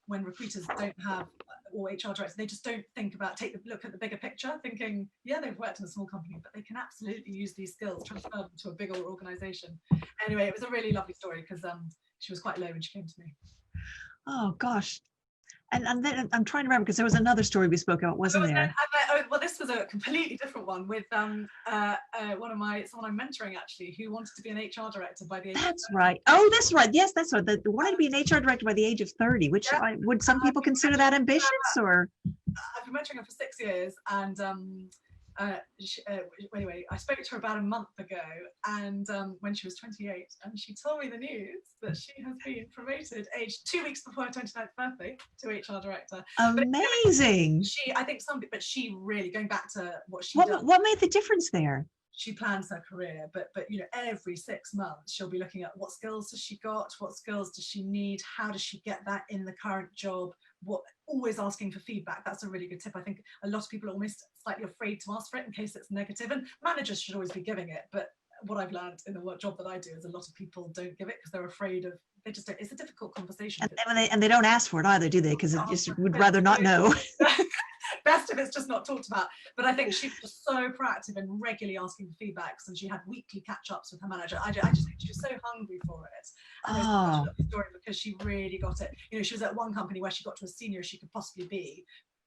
[SPEAKER 2] when recruiters don't have, or HR directors, they just don't take a look at the bigger picture, thinking, yeah, they've worked in a small company, but they can absolutely use these skills, transfer them to a bigger organization. Anyway, it was a really lovely story, because she was quite low when she came to me.
[SPEAKER 1] Oh gosh. And then I'm trying to remember, because there was another story we spoke about, wasn't there?
[SPEAKER 2] Well, this was a completely different one with someone I'm mentoring, actually, who wanted to be an HR director by the age of 30.
[SPEAKER 1] Right. Oh, that's right. Yes, that's right. They wanted to be an HR director by the age of 30, which would some people consider that ambitious, or?
[SPEAKER 2] I've been mentoring her for 6 years, and anyway, I spoke to her about a month ago, and when she was 28, and she told me the news that she has been promoted aged 2 weeks before her 29th birthday to HR director.
[SPEAKER 1] Amazing.
[SPEAKER 2] But she really, going back to what she does.
[SPEAKER 1] What made the difference there?
[SPEAKER 2] She plans her career, but every 6 months she'll be looking at what skills has she got, what skills does she need, how does she get that in the current job, always asking for feedback. That's a really good tip. I think a lot of people are almost slightly afraid to ask for it in case it's negative, and managers should always be giving it. But what I've learned in the job that I do is a lot of people don't give it because they're afraid of, they just don't, it's a difficult conversation.
[SPEAKER 1] And they don't ask for it either, do they? Because it just would rather not know.
[SPEAKER 2] Best if it's just not talked about. But I think she was so proactive and regularly asking for feedbacks, and she had weekly catch-ups with her manager. I just think she was so hungry for it. And it's such a lovely story, because she really got it. She was at one company where she got to as senior as she could possibly be.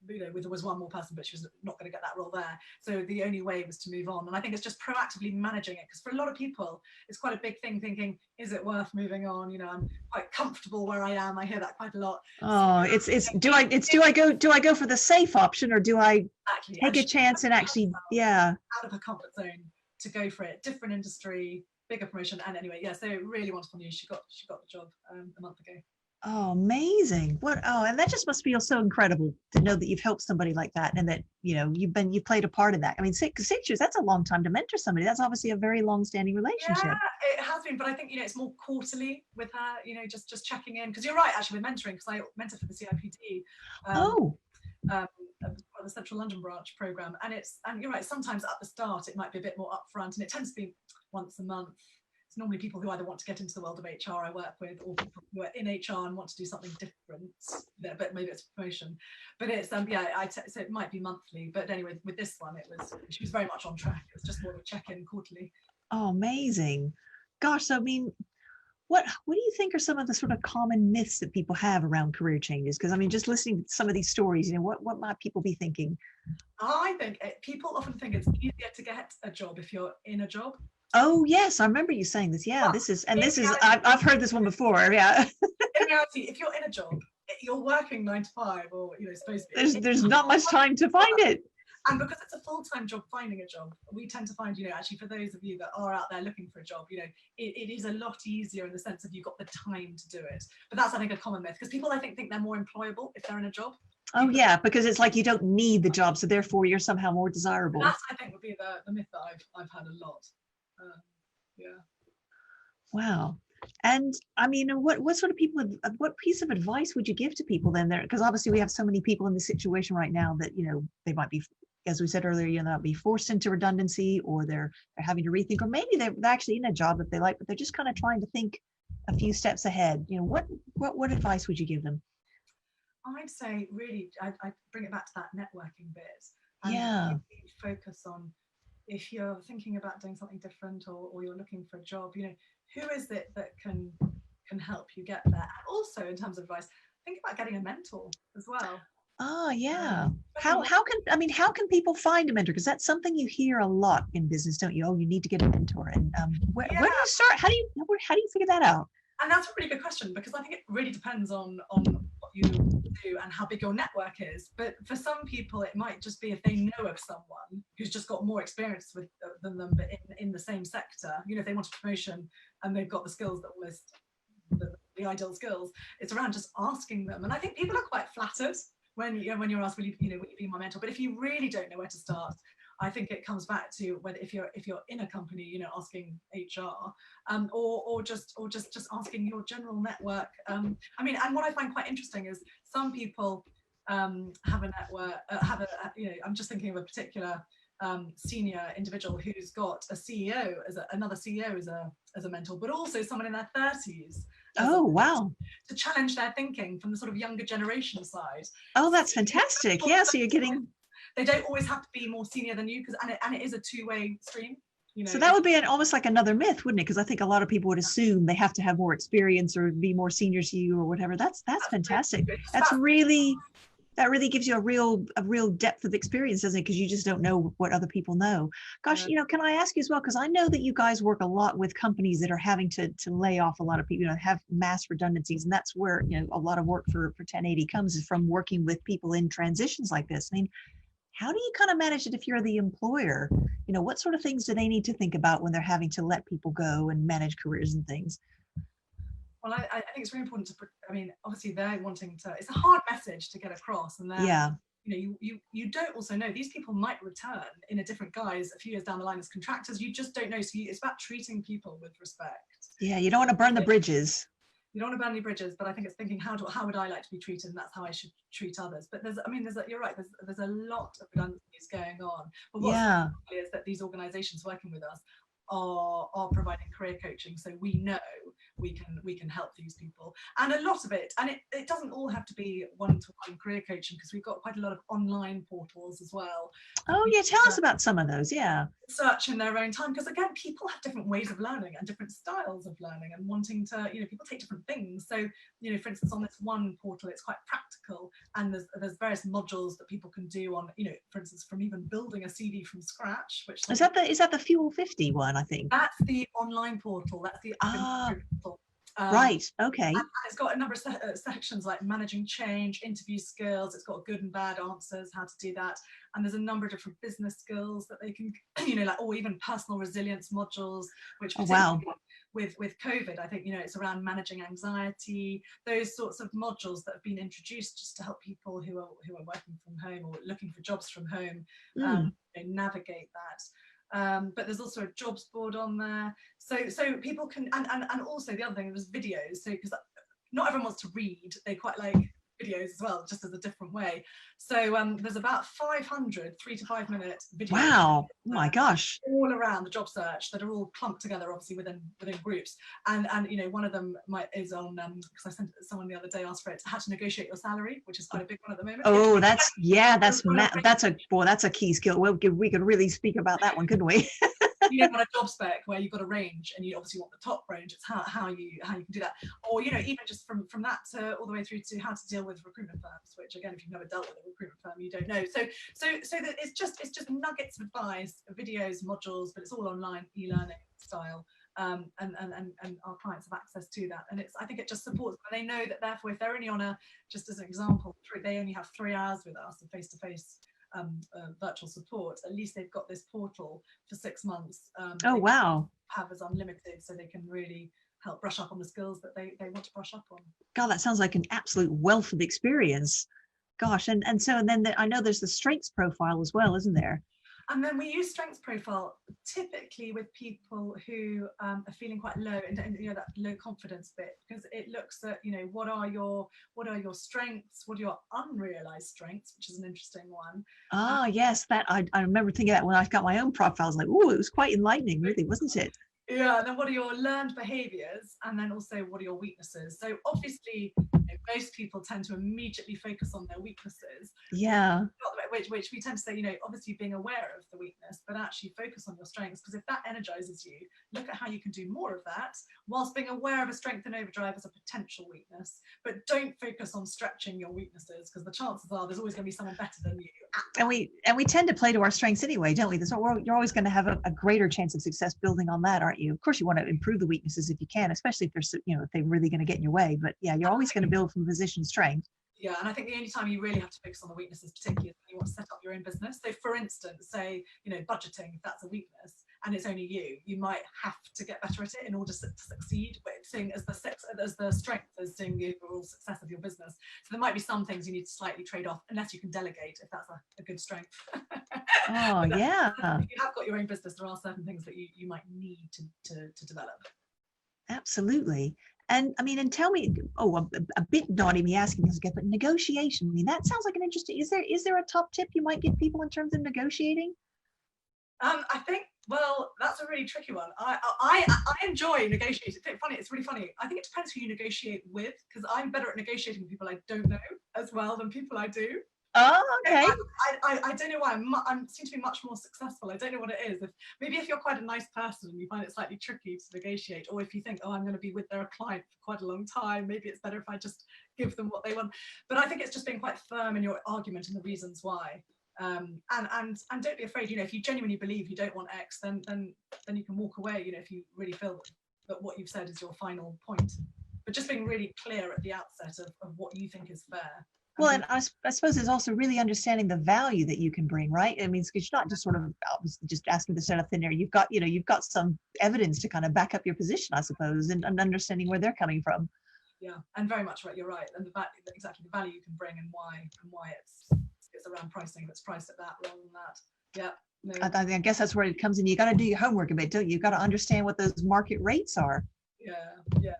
[SPEAKER 2] There was one more person, but she was not going to get that role there. So the only way was to move on. And I think it's just proactively managing it, because for a lot of people, it's quite a big thing, thinking, is it worth moving on? I'm quite comfortable where I am. I hear that quite a lot.
[SPEAKER 1] Oh, do I go for the safe option, or do I take a chance and actually, out
[SPEAKER 2] of her comfort zone to go for it? Different industry, bigger promotion. And anyway, so really wonderful news. She got the job a month ago.
[SPEAKER 1] Oh, amazing. And that just must feel so incredible to know that you've helped somebody like that, and that, you played a part in that. I mean, 6 years, that's a long time to mentor somebody. That's obviously a very long-standing relationship.
[SPEAKER 2] Yeah, it has been, but I think, it's more quarterly with her, just checking in. Because you're right, actually, with mentoring, because I mentor for the CIPD. The Central London branch program. And you're right, sometimes at the start, it might be a bit more upfront, and it tends to be once a month. It's normally people who either want to get into the world of HR I work with, or people who are in HR and want to do something different, but maybe it's promotion. But it's so it might be monthly. But anyway, with this one, she was very much on track. It was just more of a check-in quarterly.
[SPEAKER 1] Oh, amazing. Gosh, I mean, what do you think are some of the sort of common myths that people have around career changes? Because I mean, just listening to some of these stories, what might people be thinking?
[SPEAKER 2] I think people often think it's easier to get a job if you're in a job.
[SPEAKER 1] Oh yes, I remember you saying this. Yeah, I've heard this one before. Yeah.
[SPEAKER 2] In reality, if you're in a job, you're working 9 to 5, or supposed to be.
[SPEAKER 1] There's not much time to find it.
[SPEAKER 2] And because it's a full-time job, finding a job, we tend to find, actually, for those of you that are out there looking for a job, it is a lot easier in the sense of you've got the time to do it. But that's, I think, a common myth, because people, I think they're more employable if they're in a job.
[SPEAKER 1] Oh yeah, because it's like you don't need the job, so therefore you're somehow more desirable.
[SPEAKER 2] That, I think, would be the myth that I've had a lot.
[SPEAKER 1] Wow. And I mean, what sort of people, what piece of advice would you give to people then there? Because obviously we have so many people in this situation right now that, they might be, as we said earlier, they'll be forced into redundancy, or they're having to rethink, or maybe they're actually in a job that they like, but they're just kind of trying to think a few steps ahead. What advice would you give them?
[SPEAKER 2] I'd say really, I bring it back to that networking bit.
[SPEAKER 1] And
[SPEAKER 2] really focus on, if you're thinking about doing something different, or you're looking for a job, who is it that can help you get there? And also, in terms of advice, think about getting a mentor as well.
[SPEAKER 1] Oh, yeah.
[SPEAKER 2] Spending
[SPEAKER 1] How can people find a mentor? Because that's something you hear a lot in business, don't you? Oh, you need to get a mentor. And where do
[SPEAKER 2] yeah,
[SPEAKER 1] you start? How do you figure that out?
[SPEAKER 2] and that's a really good question, because I think it really depends on what you do and how big your network is. But for some people, it might just be if they know of someone who's just got more experience than them, but in the same sector. You know, if they want a promotion and they've got the skills that almost the ideal skills, it's around just asking them. And I think people are quite flattered when you're asked, will you be my mentor? But if you really don't know where to start, I think it comes back to whether if you're in a company, you know, asking HR, or just asking your general network. I mean, and what I find quite interesting is some people have a network, I'm just thinking of a particular senior individual who's got a CEO another CEO as a mentor, but also someone in their 30s.
[SPEAKER 1] Oh, wow.
[SPEAKER 2] To challenge their thinking from the sort of younger generation side.
[SPEAKER 1] Oh, that's fantastic. Yeah, so you're getting...
[SPEAKER 2] They don't always have to be more senior than you, because and it is a two-way stream. You know,
[SPEAKER 1] So that would be almost like another myth, wouldn't it? Because I think a lot of people would assume they have to have more experience or be more senior to you or whatever. That's fantastic. That really gives you a real depth of experience, doesn't it? Because you just don't know what other people know. Gosh, you know, can I ask you as well? Because I know that you guys work a lot with companies that are having to lay off a lot of people, you know, have mass redundancies, and that's where, you know, a lot of work for 1080 comes, is from working with people in transitions like this. I mean, how do you kind of manage it if you're the employer? You know, what sort of things do they need to think about when they're having to let people go and manage careers and things?
[SPEAKER 2] Well, I think it's really important to put, I mean, obviously they're wanting to, it's a hard message to get across, and
[SPEAKER 1] Yeah.
[SPEAKER 2] you know, you don't also know, these people might return in a different guise a few years down the line as contractors. You just don't know. So it's about treating people with respect.
[SPEAKER 1] Yeah, you don't want to burn the bridges.
[SPEAKER 2] You don't want to burn any bridges, but I think it's thinking, how would I like to be treated, and that's how I should treat others. But you're right, there's a lot of redundancies going on. But what's is that these organisations working with us are providing career coaching, so we know we can help these people. And a lot of it, and it doesn't all have to be one-to-one career coaching, because we've got quite a lot of online portals as well.
[SPEAKER 1] Oh yeah, tell us about some of those. Yeah.
[SPEAKER 2] Search in their own time, because again, people have different ways of learning and different styles of learning, and wanting to, you know, people take different things. So, you know, for instance, on this one portal, it's quite practical, and there's various modules that people can do on, you know, for instance, from even building a CV from scratch. Which
[SPEAKER 1] is that the Fuel 50 one? I think
[SPEAKER 2] that's the online portal. That's the portal.
[SPEAKER 1] Right. Okay.
[SPEAKER 2] And it's got a number of sections like managing change, interview skills. It's got good and bad answers, how to do that. And there's a number of different business skills that they can, you know, like, or even personal resilience modules, which with COVID, I think, you know, it's around managing anxiety, those sorts of modules that have been introduced just to help people who are working from home or looking for jobs from home, you know, navigate that. But there's also a jobs board on there, so people can, and also the other thing was videos. So because not everyone wants to read, they quite like videos as well, just as a different way. So there's about 500 3 to 5 minute videos.
[SPEAKER 1] Wow. Oh my gosh.
[SPEAKER 2] All around the job search, that are all clumped together, obviously within groups. And you know, one of them is on, because I sent someone the other day, asked for it, how to negotiate your salary, which is quite a big one at the moment.
[SPEAKER 1] Oh, that's a key skill. Well, we could really speak about that one, couldn't we?
[SPEAKER 2] You know, on a job spec where you've got a range, and you obviously want the top range. It's how you can do that, or, you know, even just from that to all the way through to how to deal with recruitment firms, which again, if you've never dealt with a recruitment firm, you don't know. So that it's just nuggets of advice, videos, modules, but it's all online, e-learning style. And our clients have access to that, and I think it just supports, and they know that therefore, if they're only on just as an example, they only have 3 hours with us of face-to-face virtual support, at least they've got this portal for 6 months.
[SPEAKER 1] Oh wow.
[SPEAKER 2] Have as unlimited, so they can really help brush up on the skills that they want to brush up on.
[SPEAKER 1] God, that sounds like an absolute wealth of experience. Gosh, and then I know there's the strengths profile as well, isn't there?
[SPEAKER 2] And then we use strengths profile typically with people who are feeling quite low, and you know, that low confidence bit, because it looks at, you know, what are your strengths, what are your unrealized strengths, which is an interesting one.
[SPEAKER 1] Ah, yes, that I remember thinking that when I got my own profile. I was like, oh, it was quite enlightening, really, wasn't it?
[SPEAKER 2] Yeah, and then what are your learned behaviors, and then also what are your weaknesses. So obviously, you know, most people tend to immediately focus on their weaknesses.
[SPEAKER 1] Yeah.
[SPEAKER 2] which we tend to say, you know, obviously being aware of the weakness, but actually focus on your strengths, because if that energizes you, look at how you can do more of that whilst being aware of a strength in overdrive as a potential weakness. But don't focus on stretching your weaknesses, because the chances are there's always going to be someone better than you.
[SPEAKER 1] And we tend to play to our strengths anyway, don't we? You're always going to have a greater chance of success building on that, aren't you? Of course, you want to improve the weaknesses if you can, especially if they're, you know, if they're really going to get in your way. But yeah, you're always going to build from a position of strength.
[SPEAKER 2] Yeah, and I think the only time you really have to focus on the weaknesses, particularly, is when you want to set up your own business. So, for instance, say, you know, budgeting, if that's a weakness and it's only you might have to get better at it in order to succeed. But seeing as the strength as seeing the overall success of your business. So there might be some things you need to slightly trade off, unless you can delegate, if that's a good strength.
[SPEAKER 1] Oh, yeah.
[SPEAKER 2] If you have got your own business, there are certain things that you might need to develop.
[SPEAKER 1] Absolutely. And I mean, and tell me, a bit naughty me asking this again, but negotiation, I mean, that sounds like an interesting, is there a top tip you might give people in terms of negotiating?
[SPEAKER 2] I think, well, that's a really tricky one. I enjoy negotiating. It's really funny. I think it depends who you negotiate with, because I'm better at negotiating with people I don't know as well than people I do.
[SPEAKER 1] Oh, okay.
[SPEAKER 2] I don't know why I seem to be much more successful. I don't know what it is. Maybe if you're quite a nice person and you find it slightly tricky to negotiate, or if you think, oh, I'm going to be with their client for quite a long time, maybe it's better if I just give them what they want. But I think it's just being quite firm in your argument and the reasons why. And don't be afraid. You know, if you genuinely believe you don't want X, then you can walk away. You know, if you really feel that what you've said is your final point. But just being really clear at the outset of what you think is fair.
[SPEAKER 1] Well, and I suppose it's also really understanding the value that you can bring, right? I mean, because you're not just sort of just asking to set up thin air. You've got some evidence to kind of back up your position, I suppose, and understanding where they're coming from.
[SPEAKER 2] Yeah, and very much right. You're right, and exactly the value you can bring and why it's around pricing. If it's priced at that rather than that. Yeah. No.
[SPEAKER 1] I guess that's where it comes in. You got to do your homework a bit, don't you? You've got to understand what those market rates are.
[SPEAKER 2] Yeah.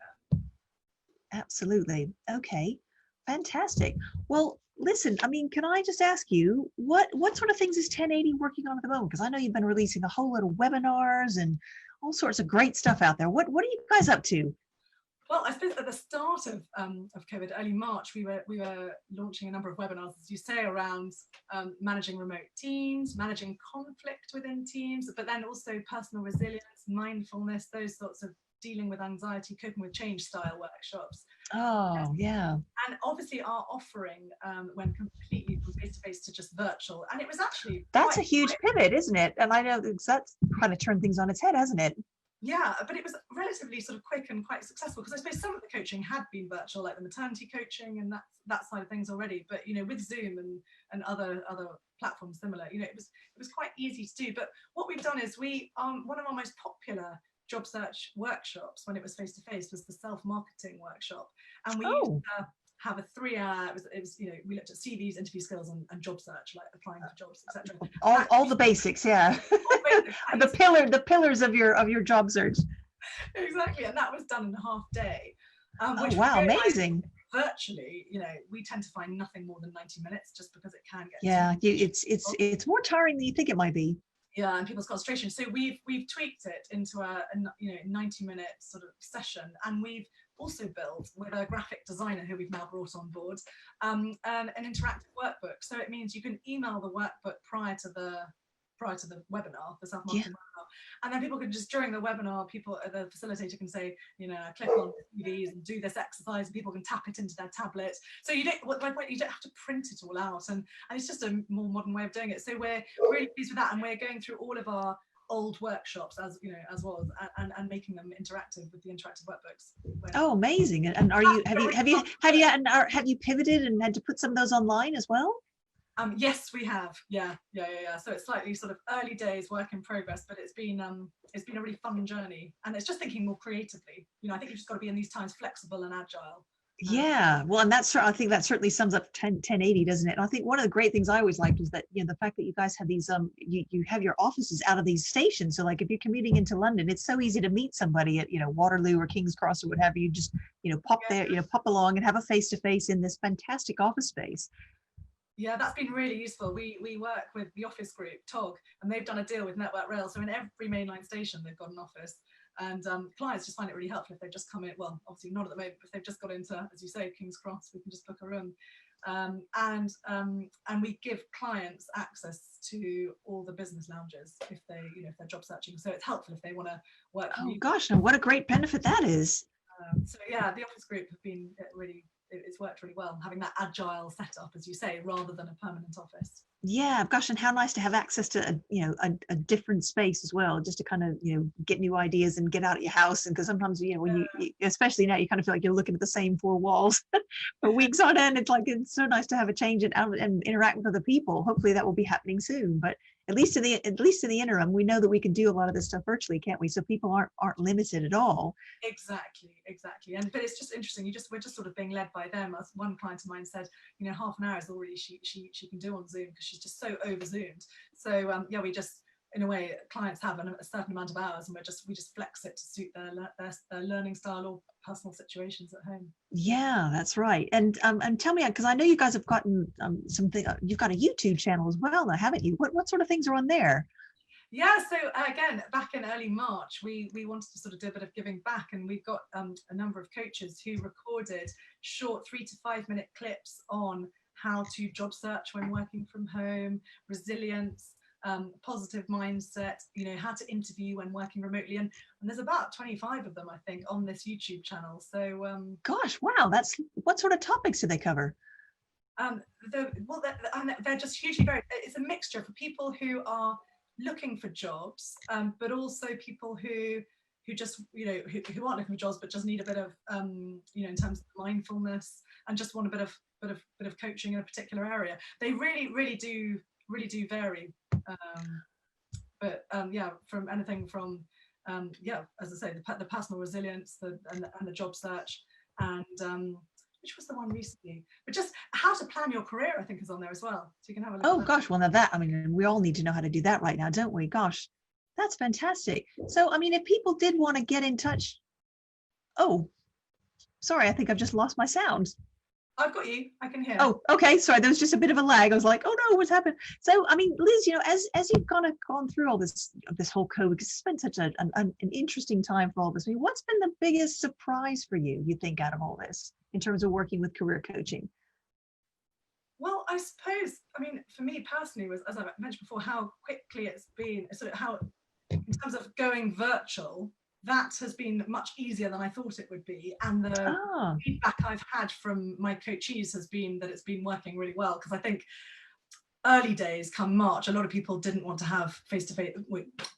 [SPEAKER 1] Absolutely. Okay. Fantastic. Well, listen, I mean, can I just ask you, what sort of things is 1080 working on at the moment? Because I know you've been releasing a whole lot of webinars and all sorts of great stuff out there. What are you guys up to?
[SPEAKER 2] Well, I suppose at the start of COVID, early March, we were launching a number of webinars, as you say, around managing remote teams, managing conflict within teams, but then also personal resilience, mindfulness, those sorts of dealing with anxiety, coping with change style workshops.
[SPEAKER 1] Oh, yeah.
[SPEAKER 2] And obviously our offering went completely from face-to-face to just virtual. And it was actually...
[SPEAKER 1] That's a huge pivot, isn't it? And I know that's kind of turned things on its head, hasn't it?
[SPEAKER 2] Yeah, but it was relatively sort of quick and quite successful, because I suppose some of the coaching had been virtual, like the maternity coaching and that side of things already. But, you know, with Zoom and other platforms similar, you know, it was quite easy to do. But what we've done is one of our most popular job search workshops when it was face-to-face was the self-marketing workshop. And we used to have a 3-hour, it was, you know, we looked at CVs, interview skills and job search, like applying for jobs, etc.
[SPEAKER 1] All the basics, yeah. the pillars of your job search.
[SPEAKER 2] Exactly, and that was done in a half day.
[SPEAKER 1] Oh wow, amazing.
[SPEAKER 2] Virtually, you know, we tend to find nothing more than 90 minutes, just because it can get
[SPEAKER 1] it's more tiring than you think it might be.
[SPEAKER 2] Yeah, and people's concentration. So we've tweaked it into a 90-minute sort of session, and we've also built with a graphic designer who we've now brought on board an interactive workbook. So it means you can email the workbook prior to the webinar, the self-marketing webinar, and then people can just, during the webinar, the facilitator can say, you know, click on these and do this exercise, and people can tap it into their tablet. So you don't have to print it all out, and it's just a more modern way of doing it. So we're really pleased with that, and we're going through all of our old workshops as well and making them interactive with the interactive workbooks.
[SPEAKER 1] Oh, amazing! And have you pivoted and had to put some of those online as well?
[SPEAKER 2] Yes, we have. Yeah. So it's slightly sort of early days, work in progress, but it's been a really fun journey, and it's just thinking more creatively. You know, I think you've just got to be in these times flexible and agile.
[SPEAKER 1] Yeah, well, and I think that certainly sums up 1080, doesn't it? And I think one of the great things I always liked was that, you know, the fact that you guys have these you have your offices out of these stations. So like if you're commuting into London, it's so easy to meet somebody at, you know, Waterloo or King's Cross or what have you. Just, you know, pop there, you know, pop along and have a face-to-face in this fantastic office space.
[SPEAKER 2] Yeah, that's been really useful. We work with the office group, TOG, and they've done a deal with Network Rail. So in every mainline station, they've got an office. And clients just find it really helpful if they've just come in. Well, obviously not at the moment, but if they've just got into, as you say, King's Cross, we can just book a room. And we give clients access to all the business lounges if they, if they're job searching. So it's helpful if they want to work.
[SPEAKER 1] Oh gosh, and what a great benefit that is.
[SPEAKER 2] So yeah, the office group have been really, it's worked really well, having that agile setup, as you say, rather than a permanent office.
[SPEAKER 1] Yeah, gosh, and how nice to have access to a different space as well, just to kind of get new ideas and get out of your house. And because sometimes when you especially now, you kind of feel like you're looking at the same four walls for weeks on end. It's so nice to have a change and interact with other people. Hopefully that will be happening soon. But at least in the interim, we know that we can do a lot of this stuff virtually, can't we? So people aren't limited at all.
[SPEAKER 2] Exactly. But it's just interesting. We're just sort of being led by them. As one client of mine said, half an hour is all really she can do on Zoom because she's just so over Zoomed. So we just, in a way, clients have a certain amount of hours, and we just flex it to suit their learning style or personal situations at home.
[SPEAKER 1] Yeah, that's right. And tell me, because I know you guys have gotten something. You've got a YouTube channel as well, now, haven't you? What sort of things are on there?
[SPEAKER 2] Yeah, so again, back in early March, we wanted to sort of do a bit of giving back, and we've got a number of coaches who recorded short 3 to 5 minute clips on how to job search when working from home, resilience, positive mindset, how to interview when working remotely, and there's about 25 of them, I think, on this YouTube channel. So
[SPEAKER 1] gosh, wow, that's what sort of topics do they cover?
[SPEAKER 2] They're just hugely varied. It's a mixture for people who are looking for jobs, but also people who just who aren't looking for jobs but just need a bit of in terms of mindfulness and just want a bit of coaching in a particular area. They really do vary, but from anything from as I say, the personal resilience, and the job search, and which was the one recently, but just how to plan your career, I think, is on there as well. So you can have a look.
[SPEAKER 1] Oh gosh, well now that, we all need to know how to do that right now, don't we? Gosh, that's fantastic. So, if people did want to get in touch, oh, sorry, I think I've just lost my sound.
[SPEAKER 2] I've got you. I can hear.
[SPEAKER 1] Oh, okay. Sorry, there was just a bit of a lag. I was like, oh no, what's happened? So, Liz, as you've gone through all this whole COVID, because it's been such an interesting time for all of us. What's been the biggest surprise for you think, out of all this, in terms of working with career coaching?
[SPEAKER 2] Well, I suppose, for me personally, was, as I mentioned before, how quickly it's been, sort of how, in terms of going virtual, that has been much easier than I thought it would be. And the feedback I've had from my coachees has been that it's been working really well, because I think early days, come March, a lot of people didn't want to have face-to-face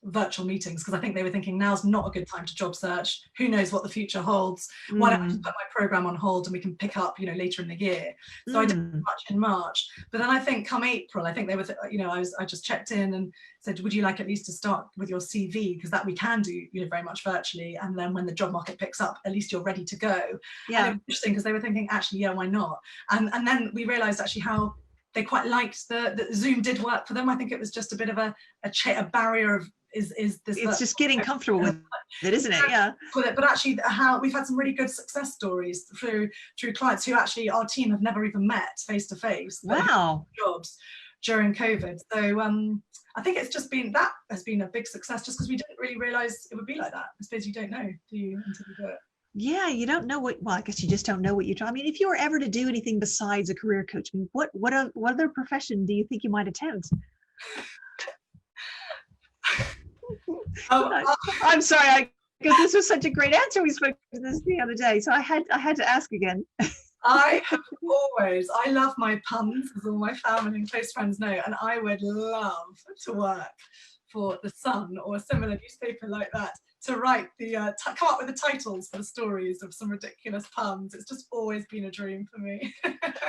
[SPEAKER 2] virtual meetings, because I think they were thinking now's not a good time to job search. Who knows what the future holds? Why don't I just put my program on hold and we can pick up, later in the year? So I didn't much in March, but then I think come April, I think they were, I just checked in and said, would you like at least to start with your CV, because that we can do, very much virtually, and then when the job market picks up, at least you're ready to go. Yeah. And it was interesting because they were thinking, actually, yeah, why not? And then we realized actually how they quite liked the Zoom did work for them. I think it was just a bit of a barrier of is this.
[SPEAKER 1] It's just getting comfortable with it, isn't it? Yeah.
[SPEAKER 2] But actually, how we've had some really good success stories through clients who actually our team have never even met face to face.
[SPEAKER 1] Wow.
[SPEAKER 2] Jobs during COVID. So I think it's just been, that has been a big success, just because we didn't really realize it would be like that. I suppose you don't know, do you, until you do it.
[SPEAKER 1] Yeah, you don't know I guess you just don't know what you're trying. If you were ever to do anything besides a career coach, what other profession do you think you might attempt? I'm sorry, because this was such a great answer. We spoke to this the other day, so I had to ask again.
[SPEAKER 2] I love my puns, as all my family and close friends know, and I would love to work for The Sun or a similar newspaper like that, to write come up with the titles for the stories of some ridiculous puns. It's just always been a dream for me.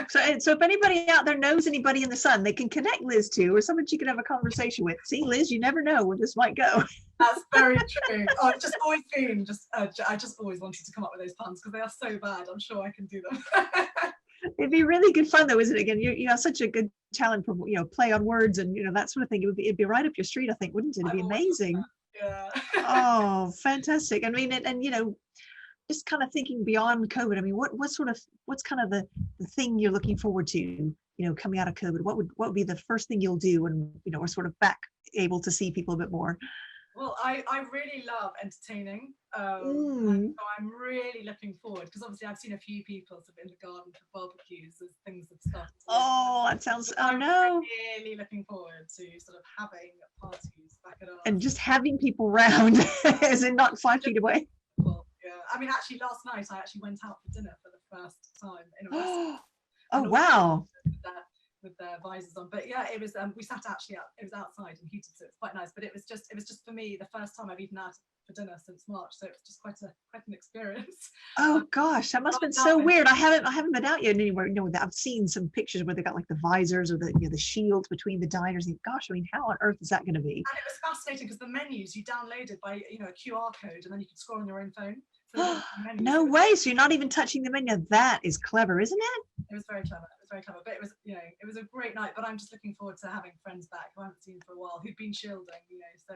[SPEAKER 1] So if anybody out there knows anybody in The Sun they can connect Liz to, or someone she can have a conversation with. See, Liz, you never know where this might go.
[SPEAKER 2] That's very true. I've just always been I just always wanted to come up with those puns, because they are so bad. I'm sure I can do them.
[SPEAKER 1] It'd be really good fun, though, isn't it? Again, you have such a good talent for play on words and that sort of thing. It'd be right up your street, I think, wouldn't it? It'd be amazing.
[SPEAKER 2] Yeah.
[SPEAKER 1] Oh, fantastic. And just kind of thinking beyond COVID, what's kind of the thing you're looking forward to, coming out of COVID? What would be the first thing you'll do when, we're sort of back able to see people a bit more?
[SPEAKER 2] Well, I really love entertaining. And
[SPEAKER 1] Mm.
[SPEAKER 2] so I'm really looking forward, because obviously I've seen a few people sort of in the garden for barbecues as things have started to open.
[SPEAKER 1] Oh, that sounds,
[SPEAKER 2] But
[SPEAKER 1] oh
[SPEAKER 2] I'm
[SPEAKER 1] no.
[SPEAKER 2] really looking forward to sort of having parties back at
[SPEAKER 1] And
[SPEAKER 2] ours.
[SPEAKER 1] just having people around, as in not 5 feet away.
[SPEAKER 2] Well, yeah. I mean, actually, last night I actually went out for dinner for the first time in a restaurant.
[SPEAKER 1] Oh,
[SPEAKER 2] And all
[SPEAKER 1] wow.
[SPEAKER 2] with their visors on. But yeah, it was we sat actually out, it was outside and heated, so it's quite nice. But it was just for me the first time I've eaten out for dinner since March, so it was just quite an experience.
[SPEAKER 1] Oh gosh, that must have been so weird. I haven't been out yet anywhere. I've seen some pictures where they got like the visors or the shields between the diners. And gosh, I mean, how on earth is that going to be?
[SPEAKER 2] And it was fascinating because the menus you downloaded by a QR code, and then you could scroll on your own phone. So menus,
[SPEAKER 1] No way. So you're not even touching the menu. That is clever, isn't it?
[SPEAKER 2] it was very clever. It was very clever. But it was a great night. But I'm just looking forward to having friends back who I haven't seen for a while, who've been shielding. So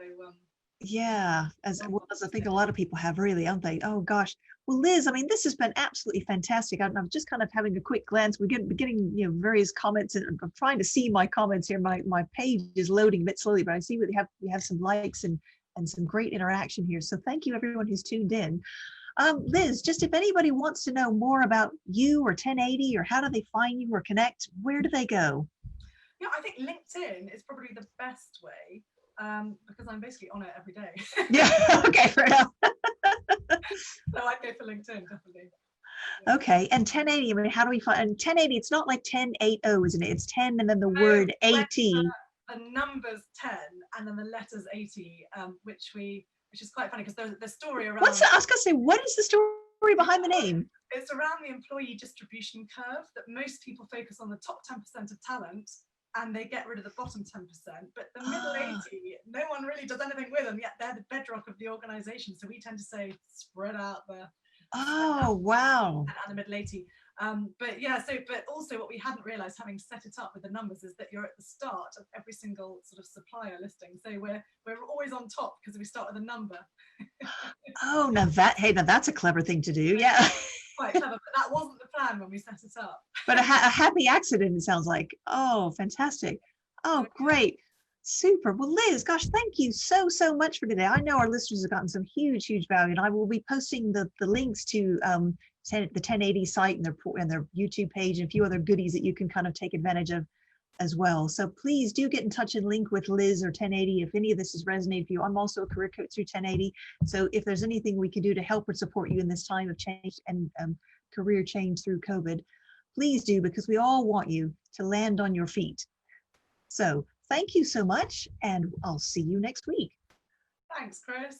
[SPEAKER 1] Yeah, as I think a lot of people have, really, haven't they? Oh gosh. Well, Liz, I mean, this has been absolutely fantastic. I'm just kind of having a quick glance. We're getting various comments, and I'm trying to see my comments here. My page is loading a bit slowly, but I see we have some likes and some great interaction here. So thank you everyone who's tuned in. Liz, just if anybody wants to know more about you or 1080, or how do they find you or connect, where do they go?
[SPEAKER 2] yeah, I think LinkedIn is probably the best way, because I'm basically on it every day.
[SPEAKER 1] Yeah, okay, fair enough.
[SPEAKER 2] So I'd go for LinkedIn, definitely.
[SPEAKER 1] Okay, and 1080, I mean, how do we find, and 1080, it's not like 1080, isn't it? It's 10 and then the
[SPEAKER 2] No,
[SPEAKER 1] word
[SPEAKER 2] when
[SPEAKER 1] 80.
[SPEAKER 2] the number's 10 and then the letters 80, which is quite funny because there's the story around.
[SPEAKER 1] I was gonna say, what is the story behind the name?
[SPEAKER 2] It's around the employee distribution curve, that most people focus on the top 10% of talent and they get rid of the bottom 10%. But the middle 80, no one really does anything with them, yet they're the bedrock of the organization. So we tend to say spread out the
[SPEAKER 1] Oh, wow.
[SPEAKER 2] and the middle 80. But also what we hadn't realized, having set it up with the numbers, is that you're at the start of every single sort of supplier listing. So we're always on top because we start with a number.
[SPEAKER 1] Oh, now that's a clever thing to do. Yeah.
[SPEAKER 2] Quite clever, but that wasn't the plan when we set it up.
[SPEAKER 1] But a happy accident, it sounds like. Oh, fantastic. Oh, great. Super. Well, Liz, gosh, thank you so much for today. I know our listeners have gotten some huge value, and I will be posting the links to the 1080 site and their YouTube page and a few other goodies that you can kind of take advantage of as well. So please do get in touch and link with Liz or 1080 if any of this has resonated for you. I'm also a career coach through 1080. So if there's anything we can do to help or support you in this time of change and career change through COVID, please do, because we all want you to land on your feet. So thank you so much, and I'll see you next week.
[SPEAKER 2] Thanks, Chris.